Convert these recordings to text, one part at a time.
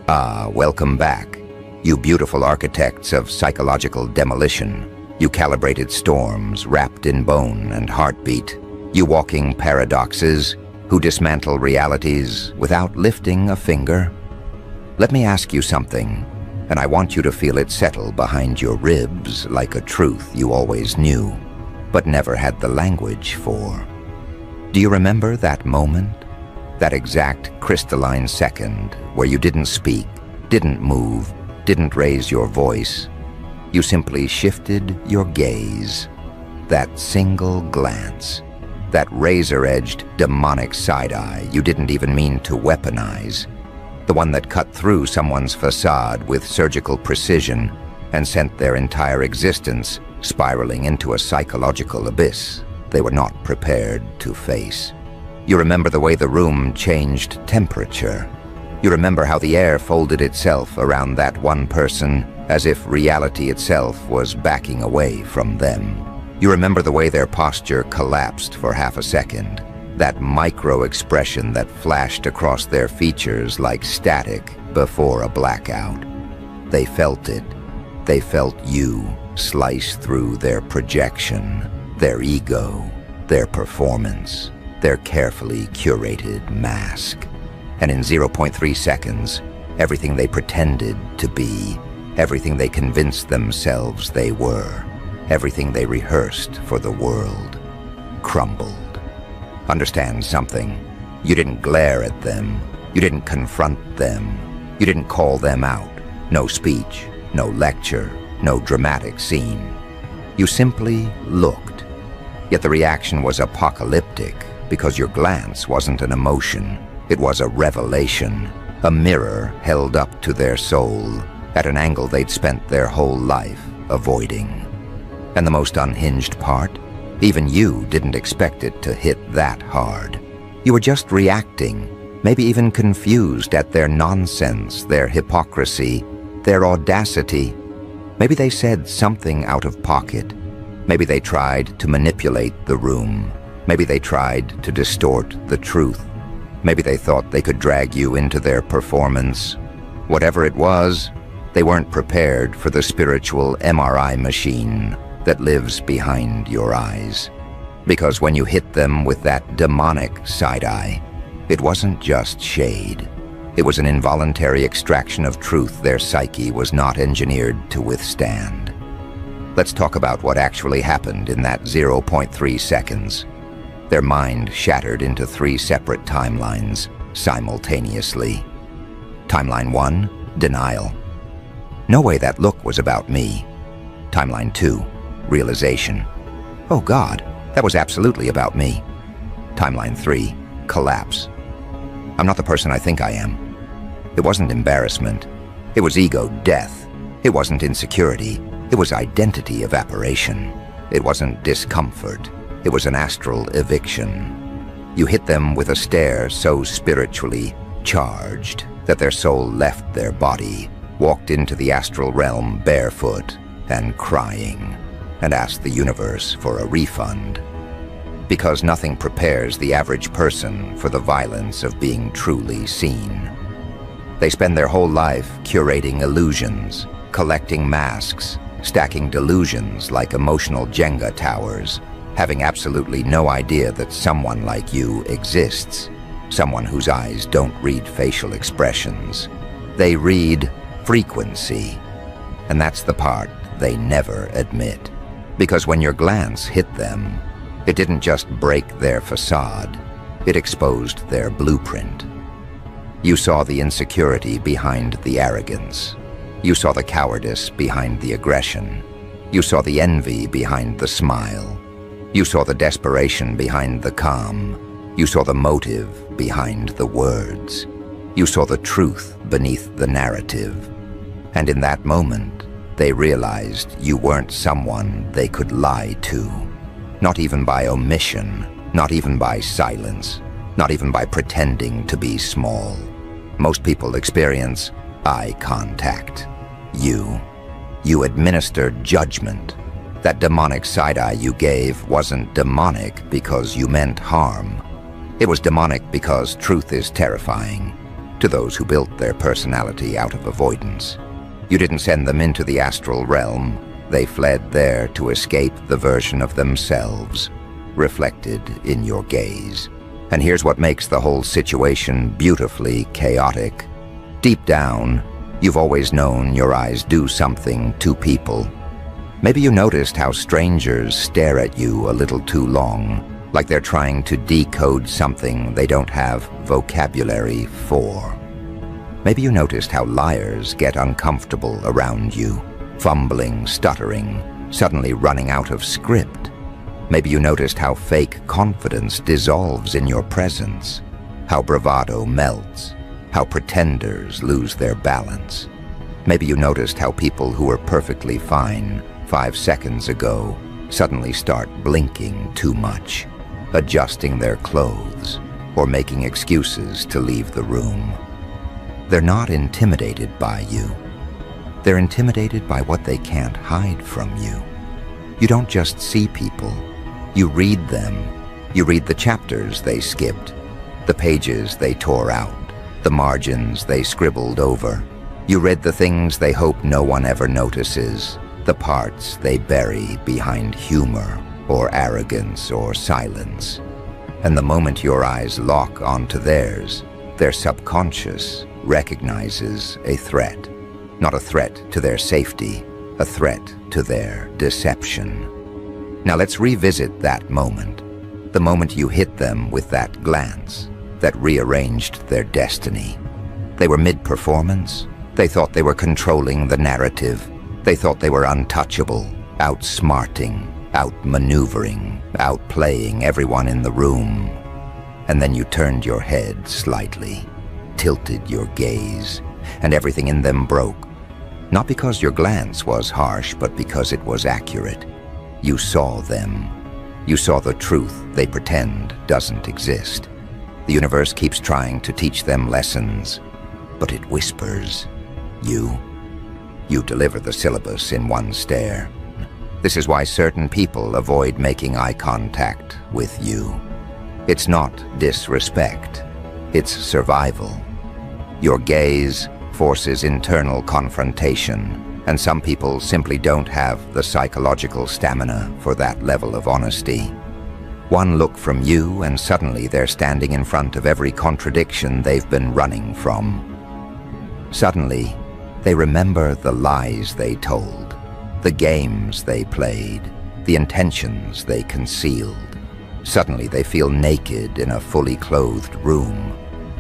Welcome back, you beautiful architects of psychological demolition. You calibrated storms wrapped in bone and heartbeat. You walking paradoxes who dismantle realities without lifting a finger. Let me ask you something, and I want you to feel it settle behind your ribs like a truth you always knew, but never had the language for. Do you remember that moment? That exact crystalline second where you didn't speak, didn't move, didn't raise your voice. You simply shifted your gaze. That single glance, that razor-edged demonic side-eye you didn't even mean to weaponize, the one that cut through someone's facade with surgical precision and sent their entire existence spiraling into a psychological abyss they were not prepared to face. You remember the way the room changed temperature. You remember how the air folded itself around that one person as if reality itself was backing away from them. You remember the way their posture collapsed for half a second, that micro-expression that flashed across their features like static before a blackout. They felt it. They felt you slice through their projection, their ego, their performance, their carefully curated mask. And in 0.3 seconds, everything they pretended to be, everything they convinced themselves they were, everything they rehearsed for the world, crumbled. Understand something. You didn't glare at them. You didn't confront them. You didn't call them out. No speech, no lecture, no dramatic scene. You simply looked. Yet the reaction was apocalyptic because your glance wasn't an emotion. It was a revelation, a mirror held up to their soul at an angle they'd spent their whole life avoiding. And the most unhinged part? Even you didn't expect it to hit that hard. You were just reacting, maybe even confused at their nonsense, their hypocrisy, their audacity. Maybe they said something out of pocket. Maybe they tried to manipulate the room. Maybe they tried to distort the truth. Maybe they thought they could drag you into their performance. Whatever it was, they weren't prepared for the spiritual MRI machine that lives behind your eyes. Because when you hit them with that demonic side-eye, it wasn't just shade. It was an involuntary extraction of truth their psyche was not engineered to withstand. Let's talk about what actually happened in that 0.3 seconds. Their mind shattered into 3 separate timelines simultaneously. Timeline 1, denial. No way that look was about me. Timeline 2, realization. Oh God, that was absolutely about me. Timeline 3, collapse. I'm not the person I think I am. It wasn't embarrassment. It was ego death. It wasn't insecurity. It was identity evaporation. It wasn't discomfort. It was an astral eviction. You hit them with a stare so spiritually charged that their soul left their body, walked into the astral realm barefoot and crying, and asked the universe for a refund. Because nothing prepares the average person for the violence of being truly seen. They spend their whole life curating illusions, collecting masks, stacking delusions like emotional Jenga towers, having absolutely no idea that someone like you exists, someone whose eyes don't read facial expressions. They read frequency, and that's the part they never admit. Because when your glance hit them, it didn't just break their facade, it exposed their blueprint. You saw the insecurity behind the arrogance. You saw the cowardice behind the aggression. You saw the envy behind the smile. You saw the desperation behind the calm. You saw the motive behind the words. You saw the truth beneath the narrative. And in that moment, they realized you weren't someone they could lie to. Not even by omission, not even by silence, not even by pretending to be small. Most people experience eye contact. You administered judgment. That demonic side-eye you gave wasn't demonic because you meant harm. It was demonic because truth is terrifying. to those who built their personality out of avoidance. You didn't send them into the astral realm. They fled there to escape the version of themselves reflected in your gaze. And here's what makes the whole situation beautifully chaotic. Deep down, you've always known your eyes do something to people. Maybe you noticed how strangers stare at you a little too long, like they're trying to decode something they don't have vocabulary for. Maybe you noticed how liars get uncomfortable around you, fumbling, stuttering, suddenly running out of script. Maybe you noticed how fake confidence dissolves in your presence, how bravado melts, how pretenders lose their balance. Maybe you noticed how people who were perfectly fine 5 seconds ago suddenly start blinking too much, adjusting their clothes, or making excuses to leave the room. They're not intimidated by you. They're intimidated by what they can't hide from you. You don't just see people. You read them. You read the chapters they skipped, the pages they tore out, the margins they scribbled over. You read the things they hope no one ever notices, the parts they bury behind humor or arrogance or silence. And the moment your eyes lock onto theirs, their subconscious recognizes a threat. Not a threat to their safety, a threat to their deception. Now let's revisit that moment. The moment you hit them with that glance that rearranged their destiny. They were mid-performance. They thought they were controlling the narrative. They thought they were untouchable, outsmarting, outmaneuvering, outplaying everyone in the room. And then you turned your head slightly, tilted your gaze, and everything in them broke. Not because your glance was harsh, but because it was accurate. You saw them. You saw the truth they pretend doesn't exist. The universe keeps trying to teach them lessons, but it whispers, You deliver the syllabus in one stare. This is why certain people avoid making eye contact with you. It's not disrespect, it's survival. Your gaze forces internal confrontation, and some people simply don't have the psychological stamina for that level of honesty. One look from you and suddenly they're standing in front of every contradiction they've been running from. Suddenly, they remember the lies they told, the games they played, the intentions they concealed. Suddenly they feel naked in a fully clothed room.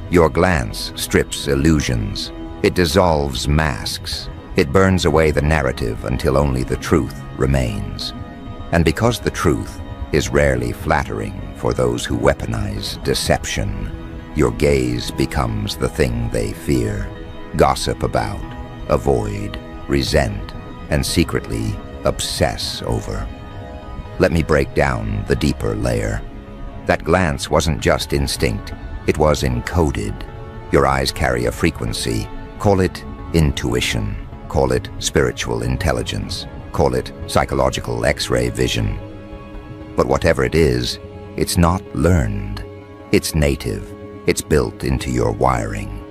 Your glance strips illusions. It dissolves masks. It burns away the narrative until only the truth remains. And because the truth is rarely flattering for those who weaponize deception, your gaze becomes the thing they fear, gossip about, avoid, resent, and secretly obsess over. Let me break down the deeper layer. That glance wasn't just instinct, it was encoded. Your eyes carry a frequency. Call it intuition. Call it spiritual intelligence. Call it psychological X-ray vision. But whatever it is, it's not learned. It's native. It's built into your wiring.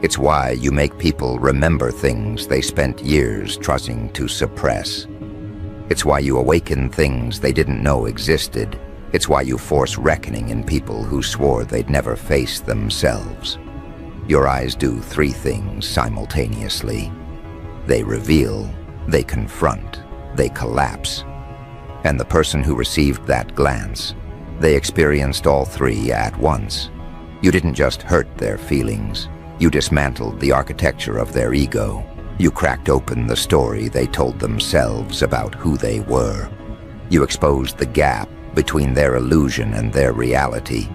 It's why you make people remember things they spent years trying to suppress. It's why you awaken things they didn't know existed. It's why you force reckoning in people who swore they'd never face themselves. Your eyes do 3 things simultaneously. They reveal, they confront, they collapse. And the person who received that glance, they experienced all 3 at once. You didn't just hurt their feelings. You dismantled the architecture of their ego. You cracked open the story they told themselves about who they were. You exposed the gap between their illusion and their reality.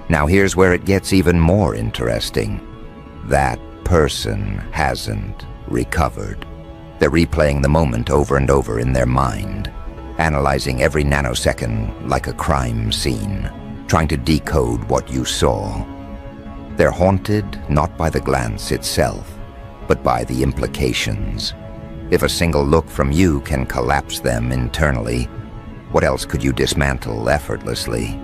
Now here's where it gets even more interesting. That person hasn't recovered. They're replaying the moment over and over in their mind, analyzing every nanosecond like a crime scene, trying to decode what you saw. They're haunted not by the glance itself, but by the implications. If a single look from you can collapse them internally, what else could you dismantle effortlessly?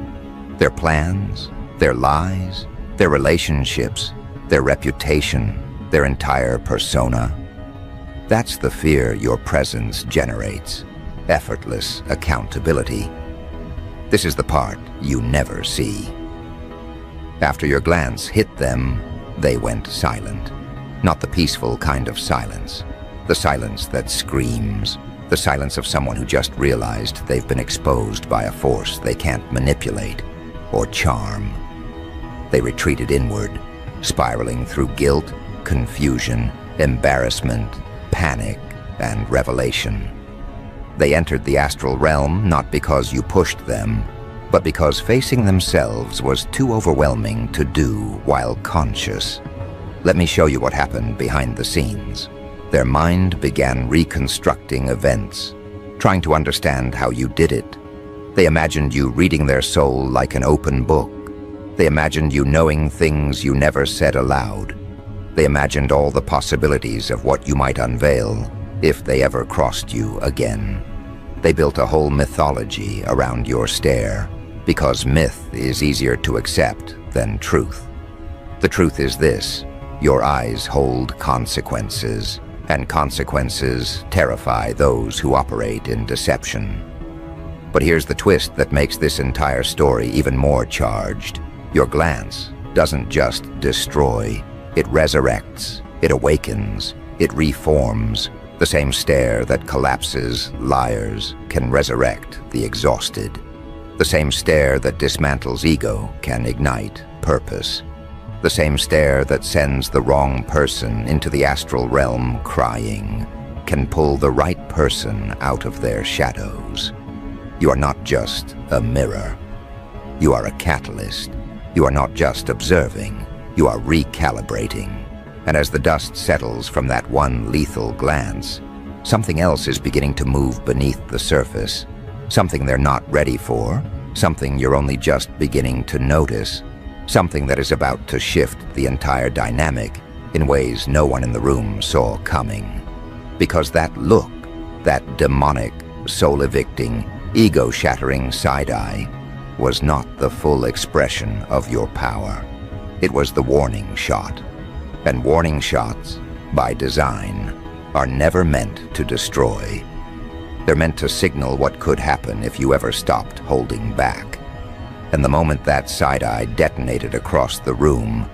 Their plans, their lies, their relationships, their reputation, their entire persona. That's the fear your presence generates, effortless accountability. This is the part you never see. After your glance hit them, they went silent. Not the peaceful kind of silence, the silence that screams, the silence of someone who just realized they've been exposed by a force they can't manipulate or charm. They retreated inward, spiraling through guilt, confusion, embarrassment, panic, and revelation. They entered the astral realm not because you pushed them, but because facing themselves was too overwhelming to do while conscious. Let me show you what happened behind the scenes. Their mind began reconstructing events, trying to understand how you did it. They imagined you reading their soul like an open book. They imagined you knowing things you never said aloud. They imagined all the possibilities of what you might unveil if they ever crossed you again. They built a whole mythology around your stare, because myth is easier to accept than truth. The truth is this: your eyes hold consequences, and consequences terrify those who operate in deception. But here's the twist that makes this entire story even more charged. Your glance doesn't just destroy, it resurrects, it awakens, it reforms. The same stare that collapses liars can resurrect the exhausted. The same stare that dismantles ego can ignite purpose. The same stare that sends the wrong person into the astral realm crying can pull the right person out of their shadows. You are not just a mirror. You are a catalyst. You are not just observing. You are recalibrating. And as the dust settles from that one lethal glance, something else is beginning to move beneath the surface. Something they're not ready for. Something you're only just beginning to notice. Something that is about to shift the entire dynamic in ways no one in the room saw coming. Because that look, that demonic, soul-evicting, ego-shattering side-eye, was not the full expression of your power. It was the warning shot. And warning shots, by design, are never meant to destroy. They're meant to signal what could happen if you ever stopped holding back. And the moment that side-eye detonated across the room,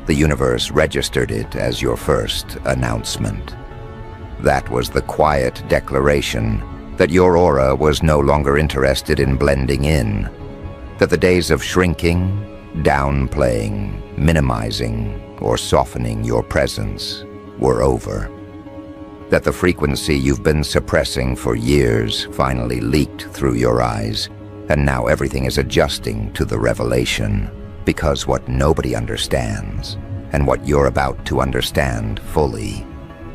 the universe registered it as your first announcement. That was the quiet declaration that your aura was no longer interested in blending in, that the days of shrinking, downplaying, minimizing, or softening your presence were over. That the frequency you've been suppressing for years finally leaked through your eyes, and now everything is adjusting to the revelation, because what nobody understands, and what you're about to understand fully,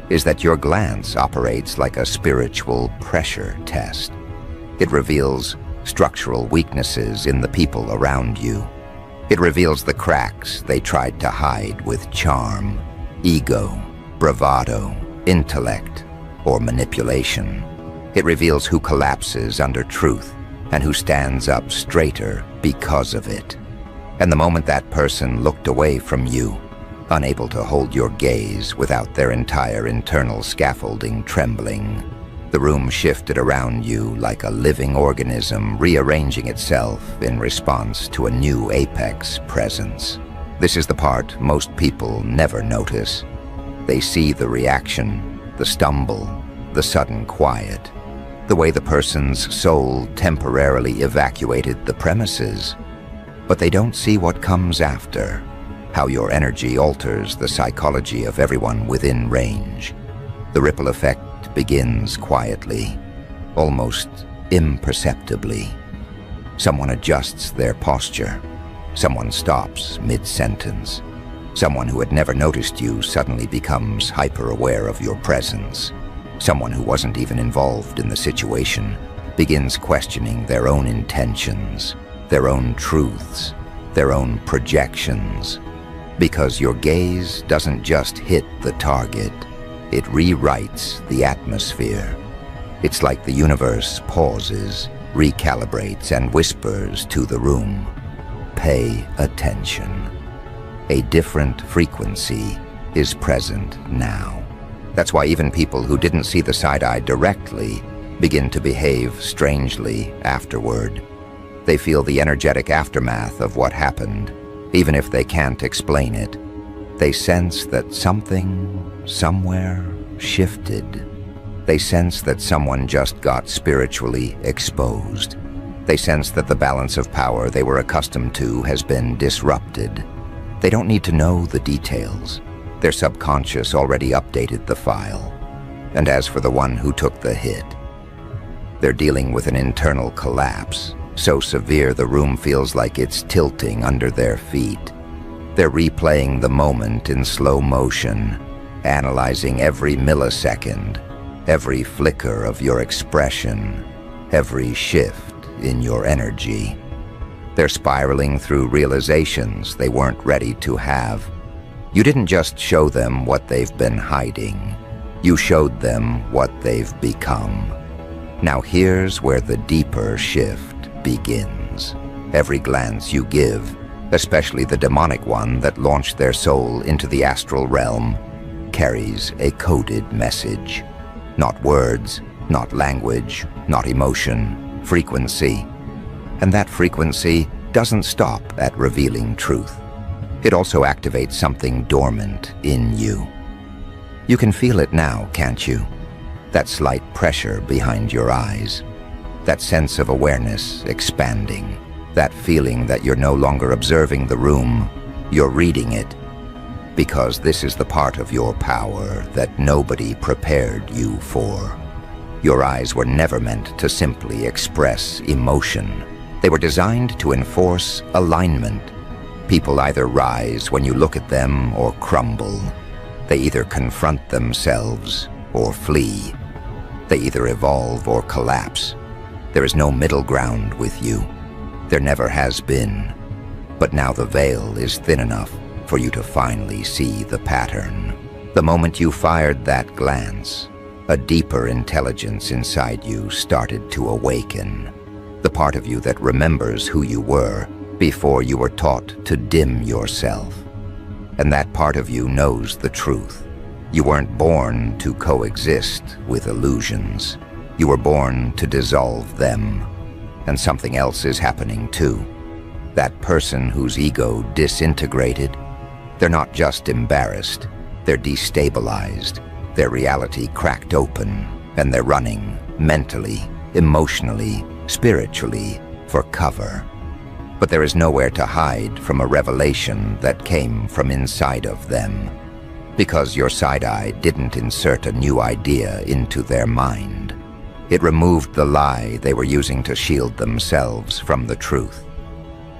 is that your glance operates like a spiritual pressure test. It reveals structural weaknesses in the people around you. It reveals the cracks they tried to hide with charm, ego, bravado, intellect, or manipulation. It reveals who collapses under truth and who stands up straighter because of it. And the moment that person looked away from you, unable to hold your gaze without their entire internal scaffolding trembling, the room shifted around you like a living organism rearranging itself in response to a new apex presence. This is the part most people never notice. They see the reaction, the stumble, the sudden quiet, the way the person's soul temporarily evacuated the premises. But they don't see what comes after, how your energy alters the psychology of everyone within range. The ripple effect begins quietly, almost imperceptibly. Someone adjusts their posture. Someone stops mid-sentence. Someone who had never noticed you suddenly becomes hyper-aware of your presence. Someone who wasn't even involved in the situation begins questioning their own intentions, their own truths, their own projections. Because your gaze doesn't just hit the target, it rewrites the atmosphere. It's like the universe pauses, recalibrates, and whispers to the room, "Pay attention." A different frequency is present now. That's why even people who didn't see the side-eye directly begin to behave strangely afterward. They feel the energetic aftermath of what happened, even if they can't explain it. They sense that something, somewhere, shifted. They sense that someone just got spiritually exposed. They sense that the balance of power they were accustomed to has been disrupted. They don't need to know the details. Their subconscious already updated the file. And as for the one who took the hit, they're dealing with an internal collapse, so severe the room feels like it's tilting under their feet. They're replaying the moment in slow motion, analyzing every millisecond, every flicker of your expression, every shift in your energy. They're spiraling through realizations they weren't ready to have. You didn't just show them what they've been hiding. You showed them what they've become. Now here's where the deeper shift begins. Every glance you give, especially the demonic one that launched their soul into the astral realm, carries a coded message. Not words, not language, not emotion, frequency. And that frequency doesn't stop at revealing truth. It also activates something dormant in you. You can feel it now, can't you? That slight pressure behind your eyes. That sense of awareness expanding. That feeling that you're no longer observing the room, you're reading it. Because this is the part of your power that nobody prepared you for. Your eyes were never meant to simply express emotion. They were designed to enforce alignment. People either rise when you look at them or crumble. They either confront themselves or flee. They either evolve or collapse. There is no middle ground with you. There never has been. But now the veil is thin enough for you to finally see the pattern. The moment you fired that glance, a deeper intelligence inside you started to awaken. The part of you that remembers who you were before you were taught to dim yourself. And that part of you knows the truth. You weren't born to coexist with illusions. You were born to dissolve them. And something else is happening too. That person whose ego disintegrated, they're not just embarrassed, they're destabilized. Their reality cracked open, and they're running mentally, emotionally, spiritually for cover. But there is nowhere to hide from a revelation that came from inside of them. Because your side-eye didn't insert a new idea into their mind. It removed the lie they were using to shield themselves from the truth.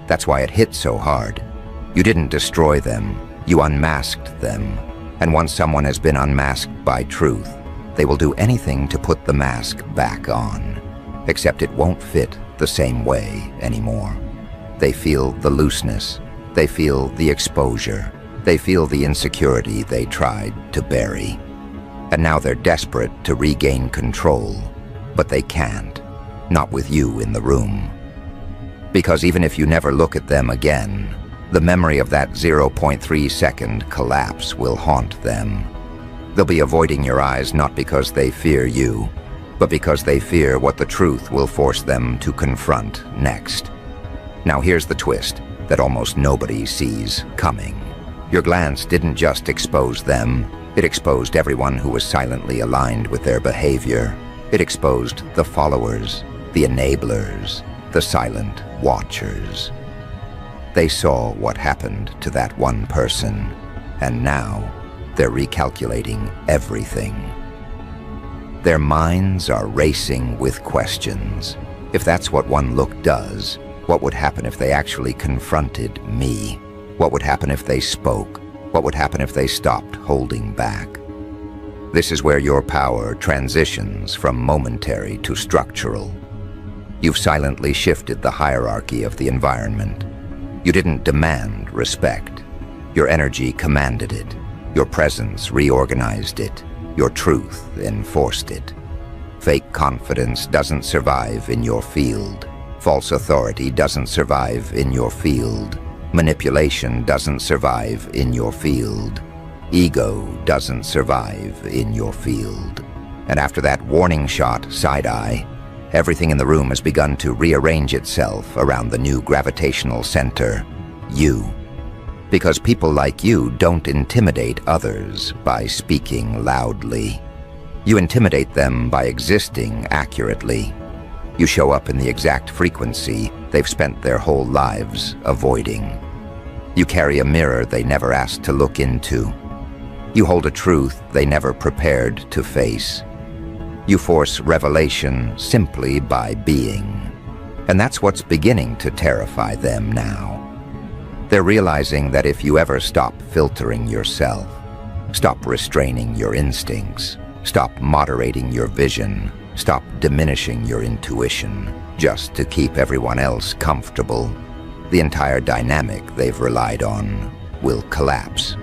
That's why it hit so hard. You didn't destroy them, you unmasked them. And once someone has been unmasked by truth, they will do anything to put the mask back on. Except it won't fit the same way anymore. They feel the looseness, they feel the exposure, they feel the insecurity they tried to bury. And now they're desperate to regain control, but they can't, not with you in the room. Because even if you never look at them again, the memory of that 0.3-second collapse will haunt them. They'll be avoiding your eyes not because they fear you, but because they fear what the truth will force them to confront next. Now here's the twist that almost nobody sees coming. Your glance didn't just expose them, it exposed everyone who was silently aligned with their behavior. It exposed the followers, the enablers, the silent watchers. They saw what happened to that one person, and now they're recalculating everything. Their minds are racing with questions. If that's what one look does, what would happen if they actually confronted me? What would happen if they spoke? What would happen if they stopped holding back? This is where your power transitions from momentary to structural. You've silently shifted the hierarchy of the environment. You didn't demand respect. Your energy commanded it. Your presence reorganized it. Your truth enforced it. Fake confidence doesn't survive in your field. False authority doesn't survive in your field. Manipulation doesn't survive in your field. Ego doesn't survive in your field. And after that warning shot, side-eye, everything in the room has begun to rearrange itself around the new gravitational center, you. Because people like you don't intimidate others by speaking loudly. You intimidate them by existing accurately. You show up in the exact frequency they've spent their whole lives avoiding. You carry a mirror they never asked to look into. You hold a truth they never prepared to face. You force revelation simply by being. And that's what's beginning to terrify them now. They're realizing that if you ever stop filtering yourself, stop restraining your instincts, stop moderating your vision, stop diminishing your intuition, just to keep everyone else comfortable, the entire dynamic they've relied on will collapse.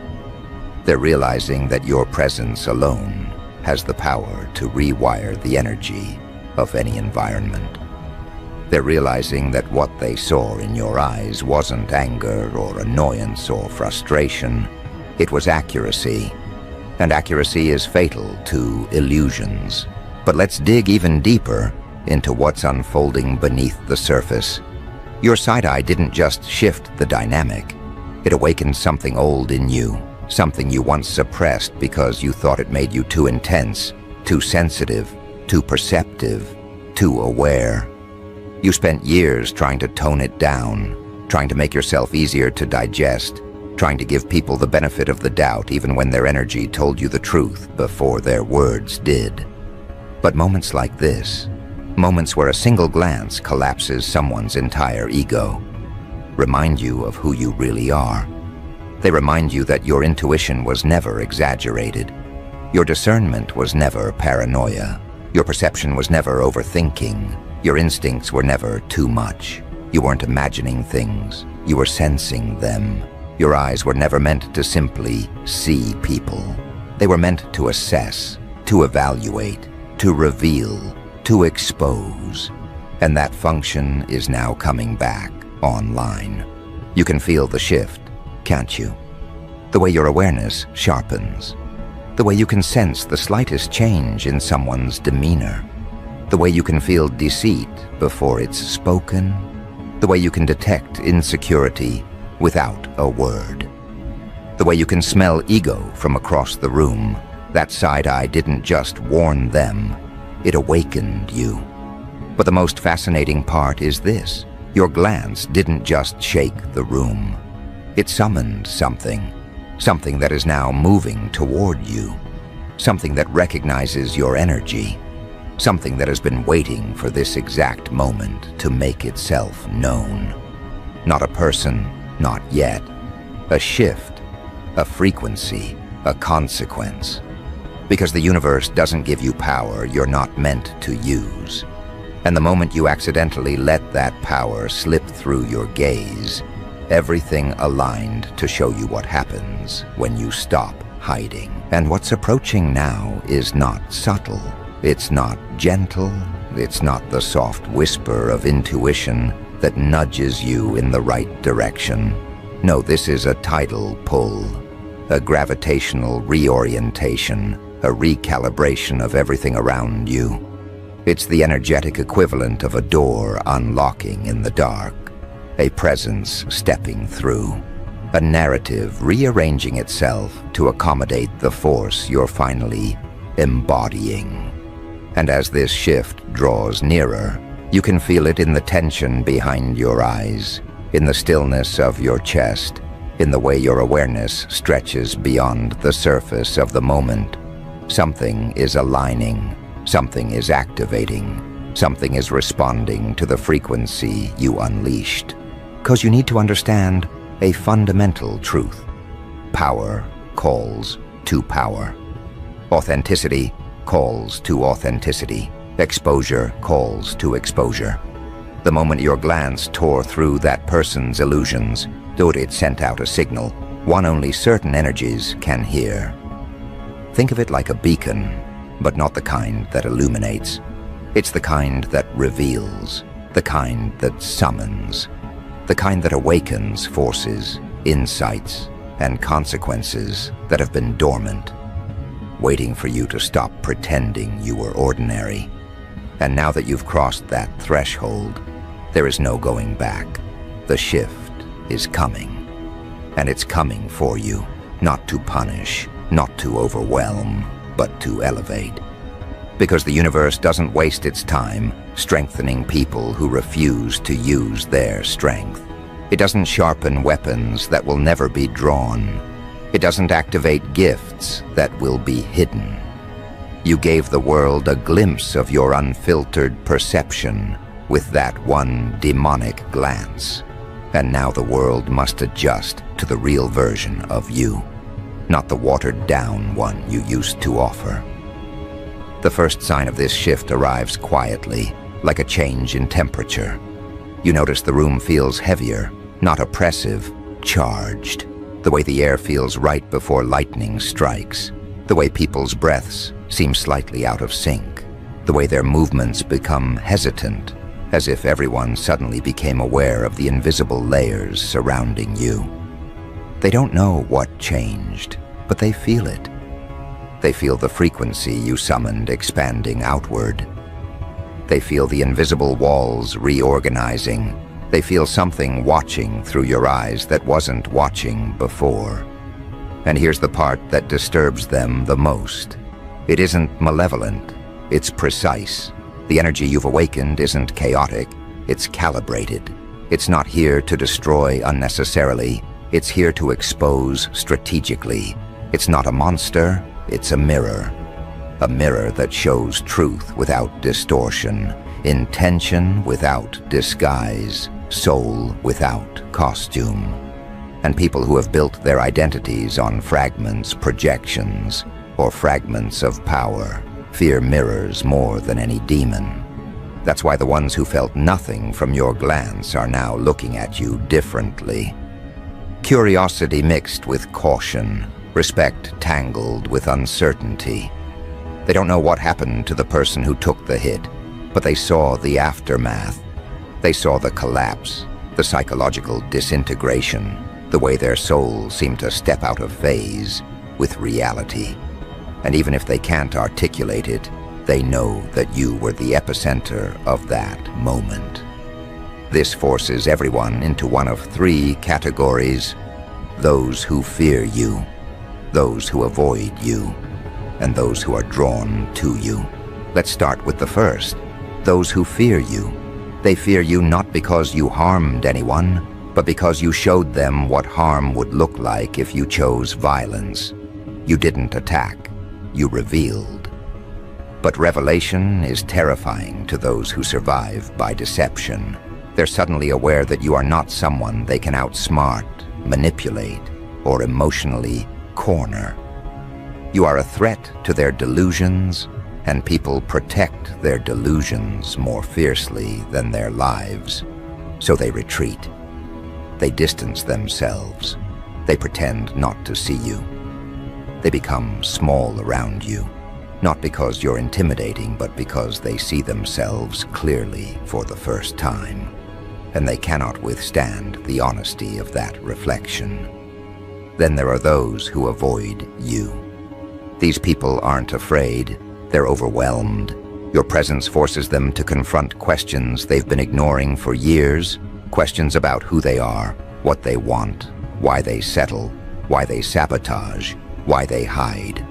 They're realizing that your presence alone has the power to rewire the energy of any environment. They're realizing that what they saw in your eyes wasn't anger or annoyance or frustration. It was accuracy. And accuracy is fatal to illusions. But let's dig even deeper into what's unfolding beneath the surface. Your side-eye didn't just shift the dynamic. It awakened something old in you, something you once suppressed because you thought it made you too intense, too sensitive, too perceptive, too aware. You spent years trying to tone it down, trying to make yourself easier to digest, trying to give people the benefit of the doubt even when their energy told you the truth before their words did. But moments like this, moments where a single glance collapses someone's entire ego, remind you of who you really are. They remind you that your intuition was never exaggerated. Your discernment was never paranoia. Your perception was never overthinking. Your instincts were never too much. You weren't imagining things. You were sensing them. Your eyes were never meant to simply see people. They were meant to assess, to evaluate, to reveal, to expose. And that function is now coming back online. You can feel the shift, can't you? The way your awareness sharpens. The way you can sense the slightest change in someone's demeanor. The way you can feel deceit before it's spoken. The way you can detect insecurity without a word. The way you can smell ego from across the room. That side-eye didn't just warn them, it awakened you. But the most fascinating part is this. Your glance didn't just shake the room. It summoned something. Something that is now moving toward you. Something that recognizes your energy. Something that has been waiting for this exact moment to make itself known. Not a person, not yet. A shift, a frequency, a consequence. Because the universe doesn't give you power you're not meant to use. And the moment you accidentally let that power slip through your gaze, everything aligned to show you what happens when you stop hiding. And what's approaching now is not subtle. It's not gentle. It's not the soft whisper of intuition that nudges you in the right direction. No, this is a tidal pull, a gravitational reorientation, a recalibration of everything around you. It's the energetic equivalent of a door unlocking in the dark, a presence stepping through, a narrative rearranging itself to accommodate the force you're finally embodying. And as this shift draws nearer, you can feel it in the tension behind your eyes, in the stillness of your chest, in the way your awareness stretches beyond the surface of the moment. Something is aligning, something is activating, something is responding to the frequency you unleashed. 'Cause you need to understand a fundamental truth. Power calls to power. Authenticity calls to authenticity. Exposure calls to exposure. The moment your glance tore through that person's illusions, though it sent out a signal, one only certain energies can hear. Think of it like a beacon, but not the kind that illuminates. It's the kind that reveals, the kind that summons. The kind that awakens forces, insights, and consequences that have been dormant, waiting for you to stop pretending you were ordinary. And now that you've crossed that threshold, there is no going back. The shift is coming. And it's coming for you, not to punish, not to overwhelm, but to elevate. Because the universe doesn't waste its time strengthening people who refuse to use their strength. It doesn't sharpen weapons that will never be drawn. It doesn't activate gifts that will be hidden. You gave the world a glimpse of your unfiltered perception with that one demonic glance. And now the world must adjust to the real version of you, not the watered-down one you used to offer. The first sign of this shift arrives quietly, like a change in temperature. You notice the room feels heavier, not oppressive, charged. The way the air feels right before lightning strikes. The way people's breaths seem slightly out of sync. The way their movements become hesitant, as if everyone suddenly became aware of the invisible layers surrounding you. They don't know what changed, but they feel it. They feel the frequency you summoned expanding outward. They feel the invisible walls reorganizing. They feel something watching through your eyes that wasn't watching before. And here's the part that disturbs them the most. It isn't malevolent, it's precise. The energy you've awakened isn't chaotic, it's calibrated. It's not here to destroy unnecessarily, it's here to expose strategically. It's not a monster, it's a mirror. A mirror that shows truth without distortion, intention without disguise, soul without costume. And people who have built their identities on fragments, projections, or fragments of power fear mirrors more than any demon. That's why the ones who felt nothing from your glance are now looking at you differently. Curiosity mixed with caution, respect tangled with uncertainty. They don't know what happened to the person who took the hit, but they saw the aftermath. They saw the collapse, the psychological disintegration, the way their soul seemed to step out of phase with reality. And even if they can't articulate it, they know that you were the epicenter of that moment. This forces everyone into one of three categories: those who fear you, those who avoid you, and those who are drawn to you. Let's start with the first, those who fear you. They fear you not because you harmed anyone, but because you showed them what harm would look like if you chose violence. You didn't attack, you revealed. But revelation is terrifying to those who survive by deception. They're suddenly aware that you are not someone they can outsmart, manipulate, or emotionally corner. You are a threat to their delusions, and people protect their delusions more fiercely than their lives. So they retreat. They distance themselves. They pretend not to see you. They become small around you, not because you're intimidating, but because they see themselves clearly for the first time, and they cannot withstand the honesty of that reflection. Then there are those who avoid you. These people aren't afraid, they're overwhelmed. Your presence forces them to confront questions they've been ignoring for years, questions about who they are, what they want, why they settle, why they sabotage, why they hide.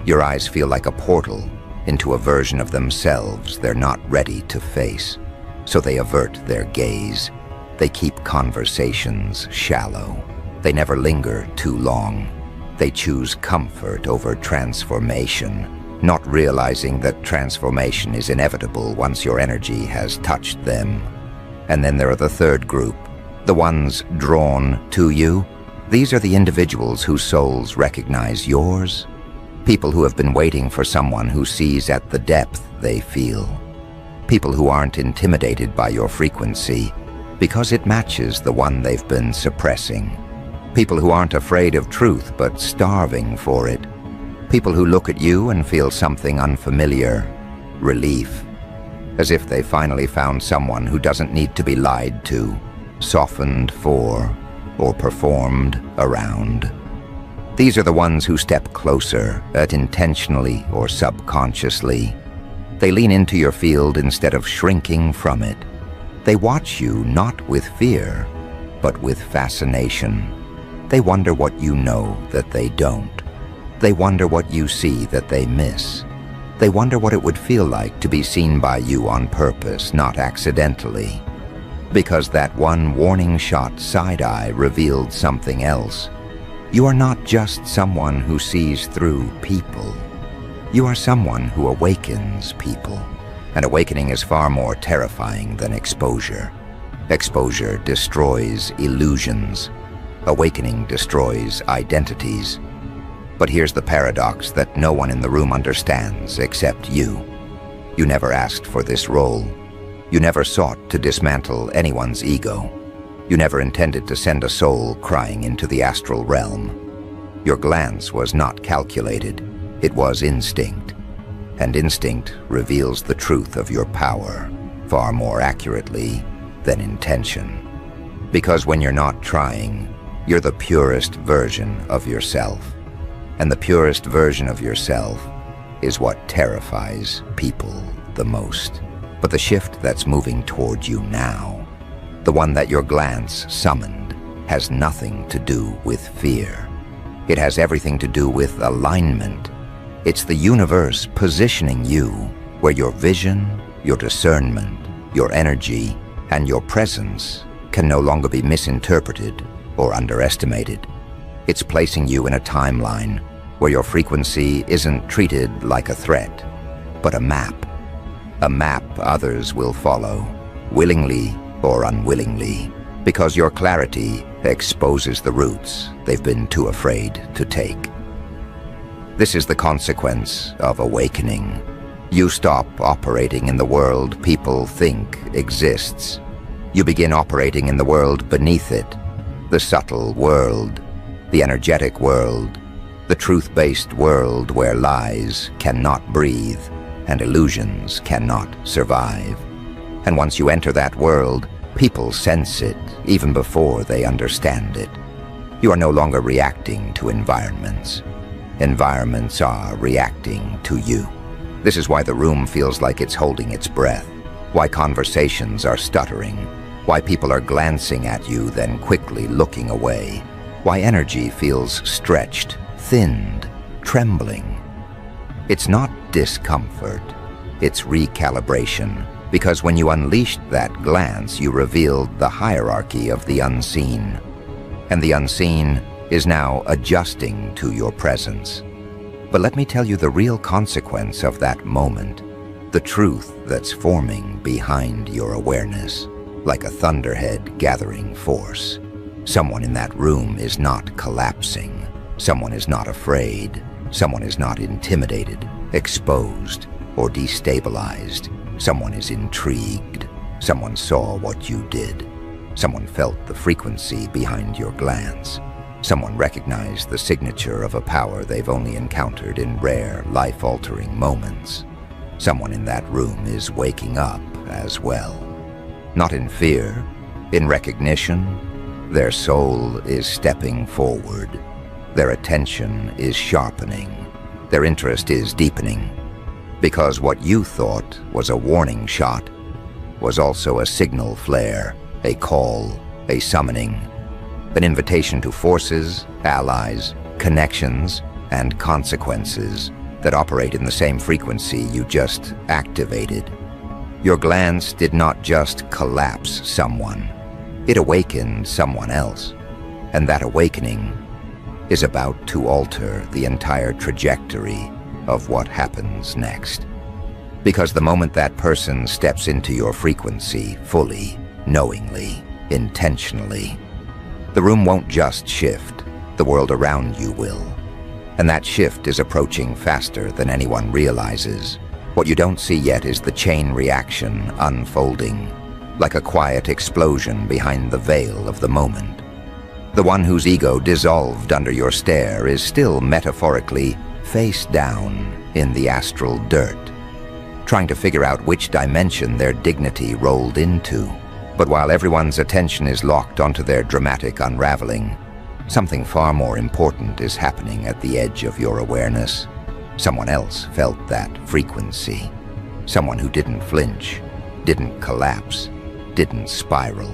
Your eyes feel like a portal into a version of themselves they're not ready to face, so they avert their gaze. They keep conversations shallow. They never linger too long. They choose comfort over transformation, not realizing that transformation is inevitable once your energy has touched them. And then there are the third group, the ones drawn to you. These are the individuals whose souls recognize yours, people who have been waiting for someone who sees at the depth they feel, people who aren't intimidated by your frequency because it matches the one they've been suppressing, people who aren't afraid of truth but starving for it, people who look at you and feel something unfamiliar, relief, as if they finally found someone who doesn't need to be lied to, softened for, or performed around. These are the ones who step closer, intentionally or subconsciously. They lean into your field instead of shrinking from it. They watch you not with fear, but with fascination. They wonder what you know that they don't. They wonder what you see that they miss. They wonder what it would feel like to be seen by you on purpose, not accidentally. Because that one warning shot side-eye revealed something else. You are not just someone who sees through people. You are someone who awakens people. And awakening is far more terrifying than exposure. Exposure destroys illusions. Awakening destroys identities. But here's the paradox that no one in the room understands except you. You never asked for this role. You never sought to dismantle anyone's ego. You never intended to send a soul crying into the astral realm. Your glance was not calculated. It was instinct. And instinct reveals the truth of your power far more accurately than intention. Because when you're not trying, you're the purest version of yourself. And the purest version of yourself is what terrifies people the most. But the shift that's moving toward you now, the one that your glance summoned, has nothing to do with fear. It has everything to do with alignment. It's the universe positioning you where your vision, your discernment, your energy, and your presence can no longer be misinterpreted or underestimated. It's placing you in a timeline where your frequency isn't treated like a threat, but a map. A map others will follow, willingly or unwillingly, because your clarity exposes the routes they've been too afraid to take. This is the consequence of awakening. You stop operating in the world people think exists. You begin operating in the world beneath it, the subtle world, the energetic world, the truth-based world where lies cannot breathe and illusions cannot survive. And once you enter that world, people sense it even before they understand it. You are no longer reacting to environments. Environments are reacting to you. This is why the room feels like it's holding its breath, why conversations are stuttering, why people are glancing at you then quickly looking away, why energy feels stretched, thinned, trembling. It's not discomfort, it's recalibration, because when you unleashed that glance, you revealed the hierarchy of the unseen. And the unseen is now adjusting to your presence. But let me tell you the real consequence of that moment, the truth that's forming behind your awareness, like a thunderhead gathering force. Someone in that room is not collapsing. Someone is not afraid. Someone is not intimidated, exposed, or destabilized. Someone is intrigued. Someone saw what you did. Someone felt the frequency behind your glance. Someone recognized the signature of a power they've only encountered in rare, life-altering moments. Someone in that room is waking up as well. Not in fear, in recognition. Their soul is stepping forward. Their attention is sharpening. Their interest is deepening. Because what you thought was a warning shot was also a signal flare, a call, a summoning, an invitation to forces, allies, connections, and consequences that operate in the same frequency you just activated. Your glance did not just collapse someone, it awakened someone else. And that awakening is about to alter the entire trajectory of what happens next. Because the moment that person steps into your frequency fully, knowingly, intentionally, the room won't just shift, the world around you will. And that shift is approaching faster than anyone realizes. What you don't see yet is the chain reaction unfolding, like a quiet explosion behind the veil of the moment. The one whose ego dissolved under your stare is still metaphorically face down in the astral dirt, trying to figure out which dimension their dignity rolled into. But while everyone's attention is locked onto their dramatic unraveling, something far more important is happening at the edge of your awareness. Someone else felt that frequency. Someone who didn't flinch, didn't collapse, didn't spiral.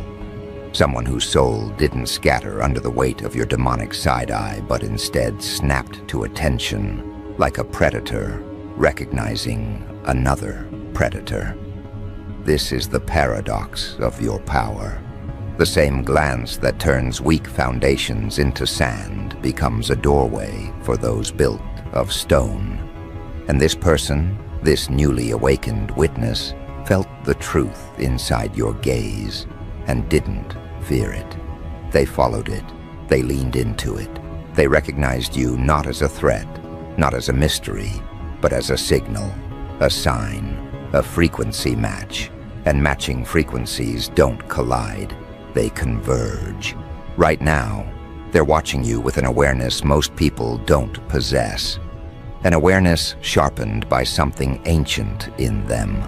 Someone whose soul didn't scatter under the weight of your demonic side-eye, but instead snapped to attention like a predator recognizing another predator. This is the paradox of your power. The same glance that turns weak foundations into sand becomes a doorway for those built of stone. And this person, this newly awakened witness, felt the truth inside your gaze and didn't fear it. They followed it. They leaned into it. They recognized you not as a threat, not as a mystery, but as a signal, a sign, a frequency match. And matching frequencies don't collide. They converge. Right now, they're watching you with an awareness most people don't possess. An awareness sharpened by something ancient in them.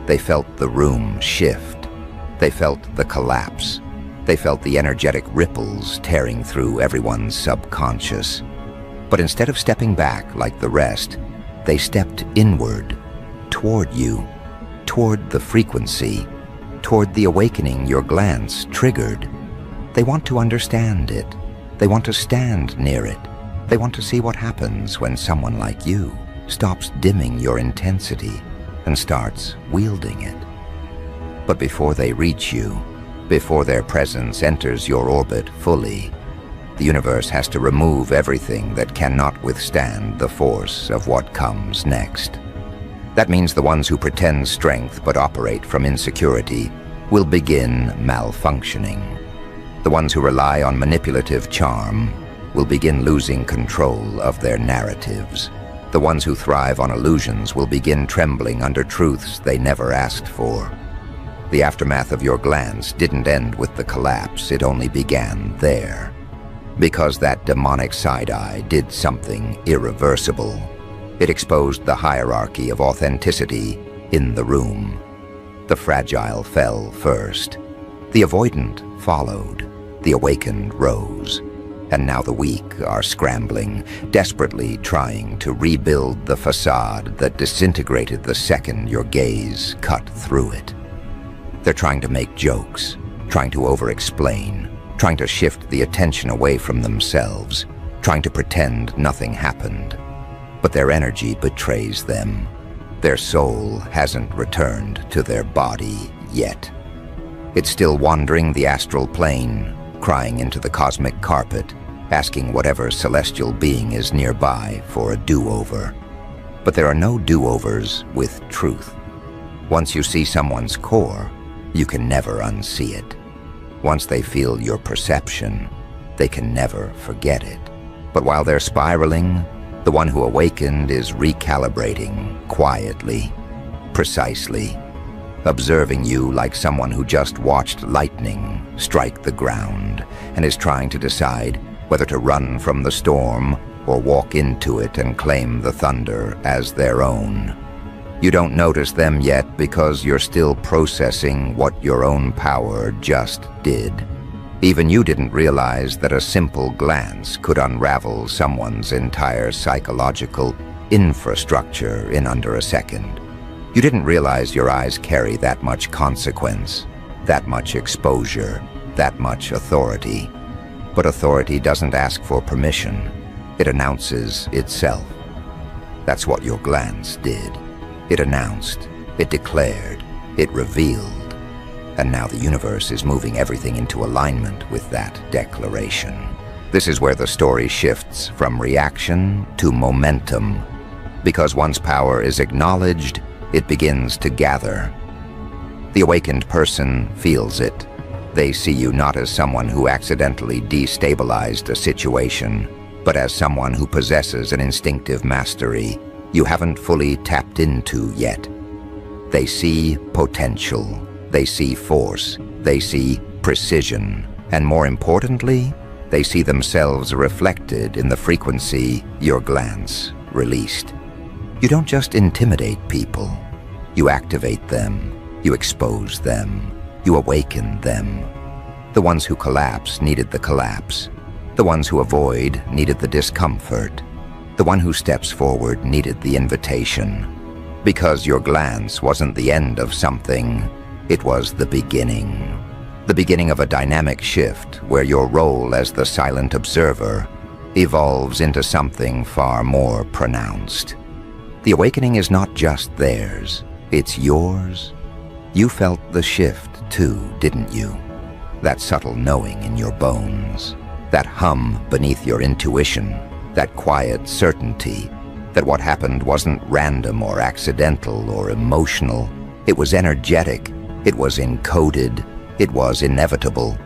They felt the room shift. They felt the collapse. They felt the energetic ripples tearing through everyone's subconscious. But instead of stepping back like the rest, they stepped inward, toward you, toward the frequency, toward the awakening your glance triggered. They want to understand it. They want to stand near it. They want to see what happens when someone like you stops dimming your intensity and starts wielding it. But before they reach you, before their presence enters your orbit fully, the universe has to remove everything that cannot withstand the force of what comes next. That means the ones who pretend strength but operate from insecurity will begin malfunctioning. The ones who rely on manipulative charm will begin losing control of their narratives. The ones who thrive on illusions will begin trembling under truths they never asked for. The aftermath of your glance didn't end with the collapse, it only began there. Because that demonic side-eye did something irreversible. It exposed the hierarchy of authenticity in the room. The fragile fell first. The avoidant followed. The awakened rose. And now the weak are scrambling, desperately trying to rebuild the facade that disintegrated the second your gaze cut through it. They're trying to make jokes, trying to over-explain, trying to shift the attention away from themselves, trying to pretend nothing happened. But their energy betrays them. Their soul hasn't returned to their body yet. It's still wandering the astral plane, crying into the cosmic carpet, asking whatever celestial being is nearby for a do-over. But there are no do-overs with truth. Once you see someone's core, you can never unsee it. Once they feel your perception, they can never forget it. But while they're spiraling, the one who awakened is recalibrating quietly, precisely, observing you like someone who just watched lightning strike the ground and is trying to decide whether to run from the storm or walk into it and claim the thunder as their own. You don't notice them yet because you're still processing what your own power just did. Even you didn't realize that a simple glance could unravel someone's entire psychological infrastructure in under a second. You didn't realize your eyes carry that much consequence, that much exposure, that much authority. But authority doesn't ask for permission. It announces itself. That's what your glance did. It announced, it declared, it revealed. And now the universe is moving everything into alignment with that declaration. This is where the story shifts from reaction to momentum. Because once power is acknowledged, it begins to gather. The awakened person feels it. They see you not as someone who accidentally destabilized a situation, but as someone who possesses an instinctive mastery you haven't fully tapped into yet. They see potential. They see force. They see precision. And more importantly, they see themselves reflected in the frequency your glance released. You don't just intimidate people. You activate them. You expose them. You awakened them. The ones who collapse needed the collapse. The ones who avoid needed the discomfort. The one who steps forward needed the invitation. Because your glance wasn't the end of something, it was the beginning. The beginning of a dynamic shift where your role as the silent observer evolves into something far more pronounced. The awakening is not just theirs, it's yours. You felt the shift too, didn't you? That subtle knowing in your bones, that hum beneath your intuition, that quiet certainty that what happened wasn't random or accidental or emotional. It was energetic, it was encoded, it was inevitable.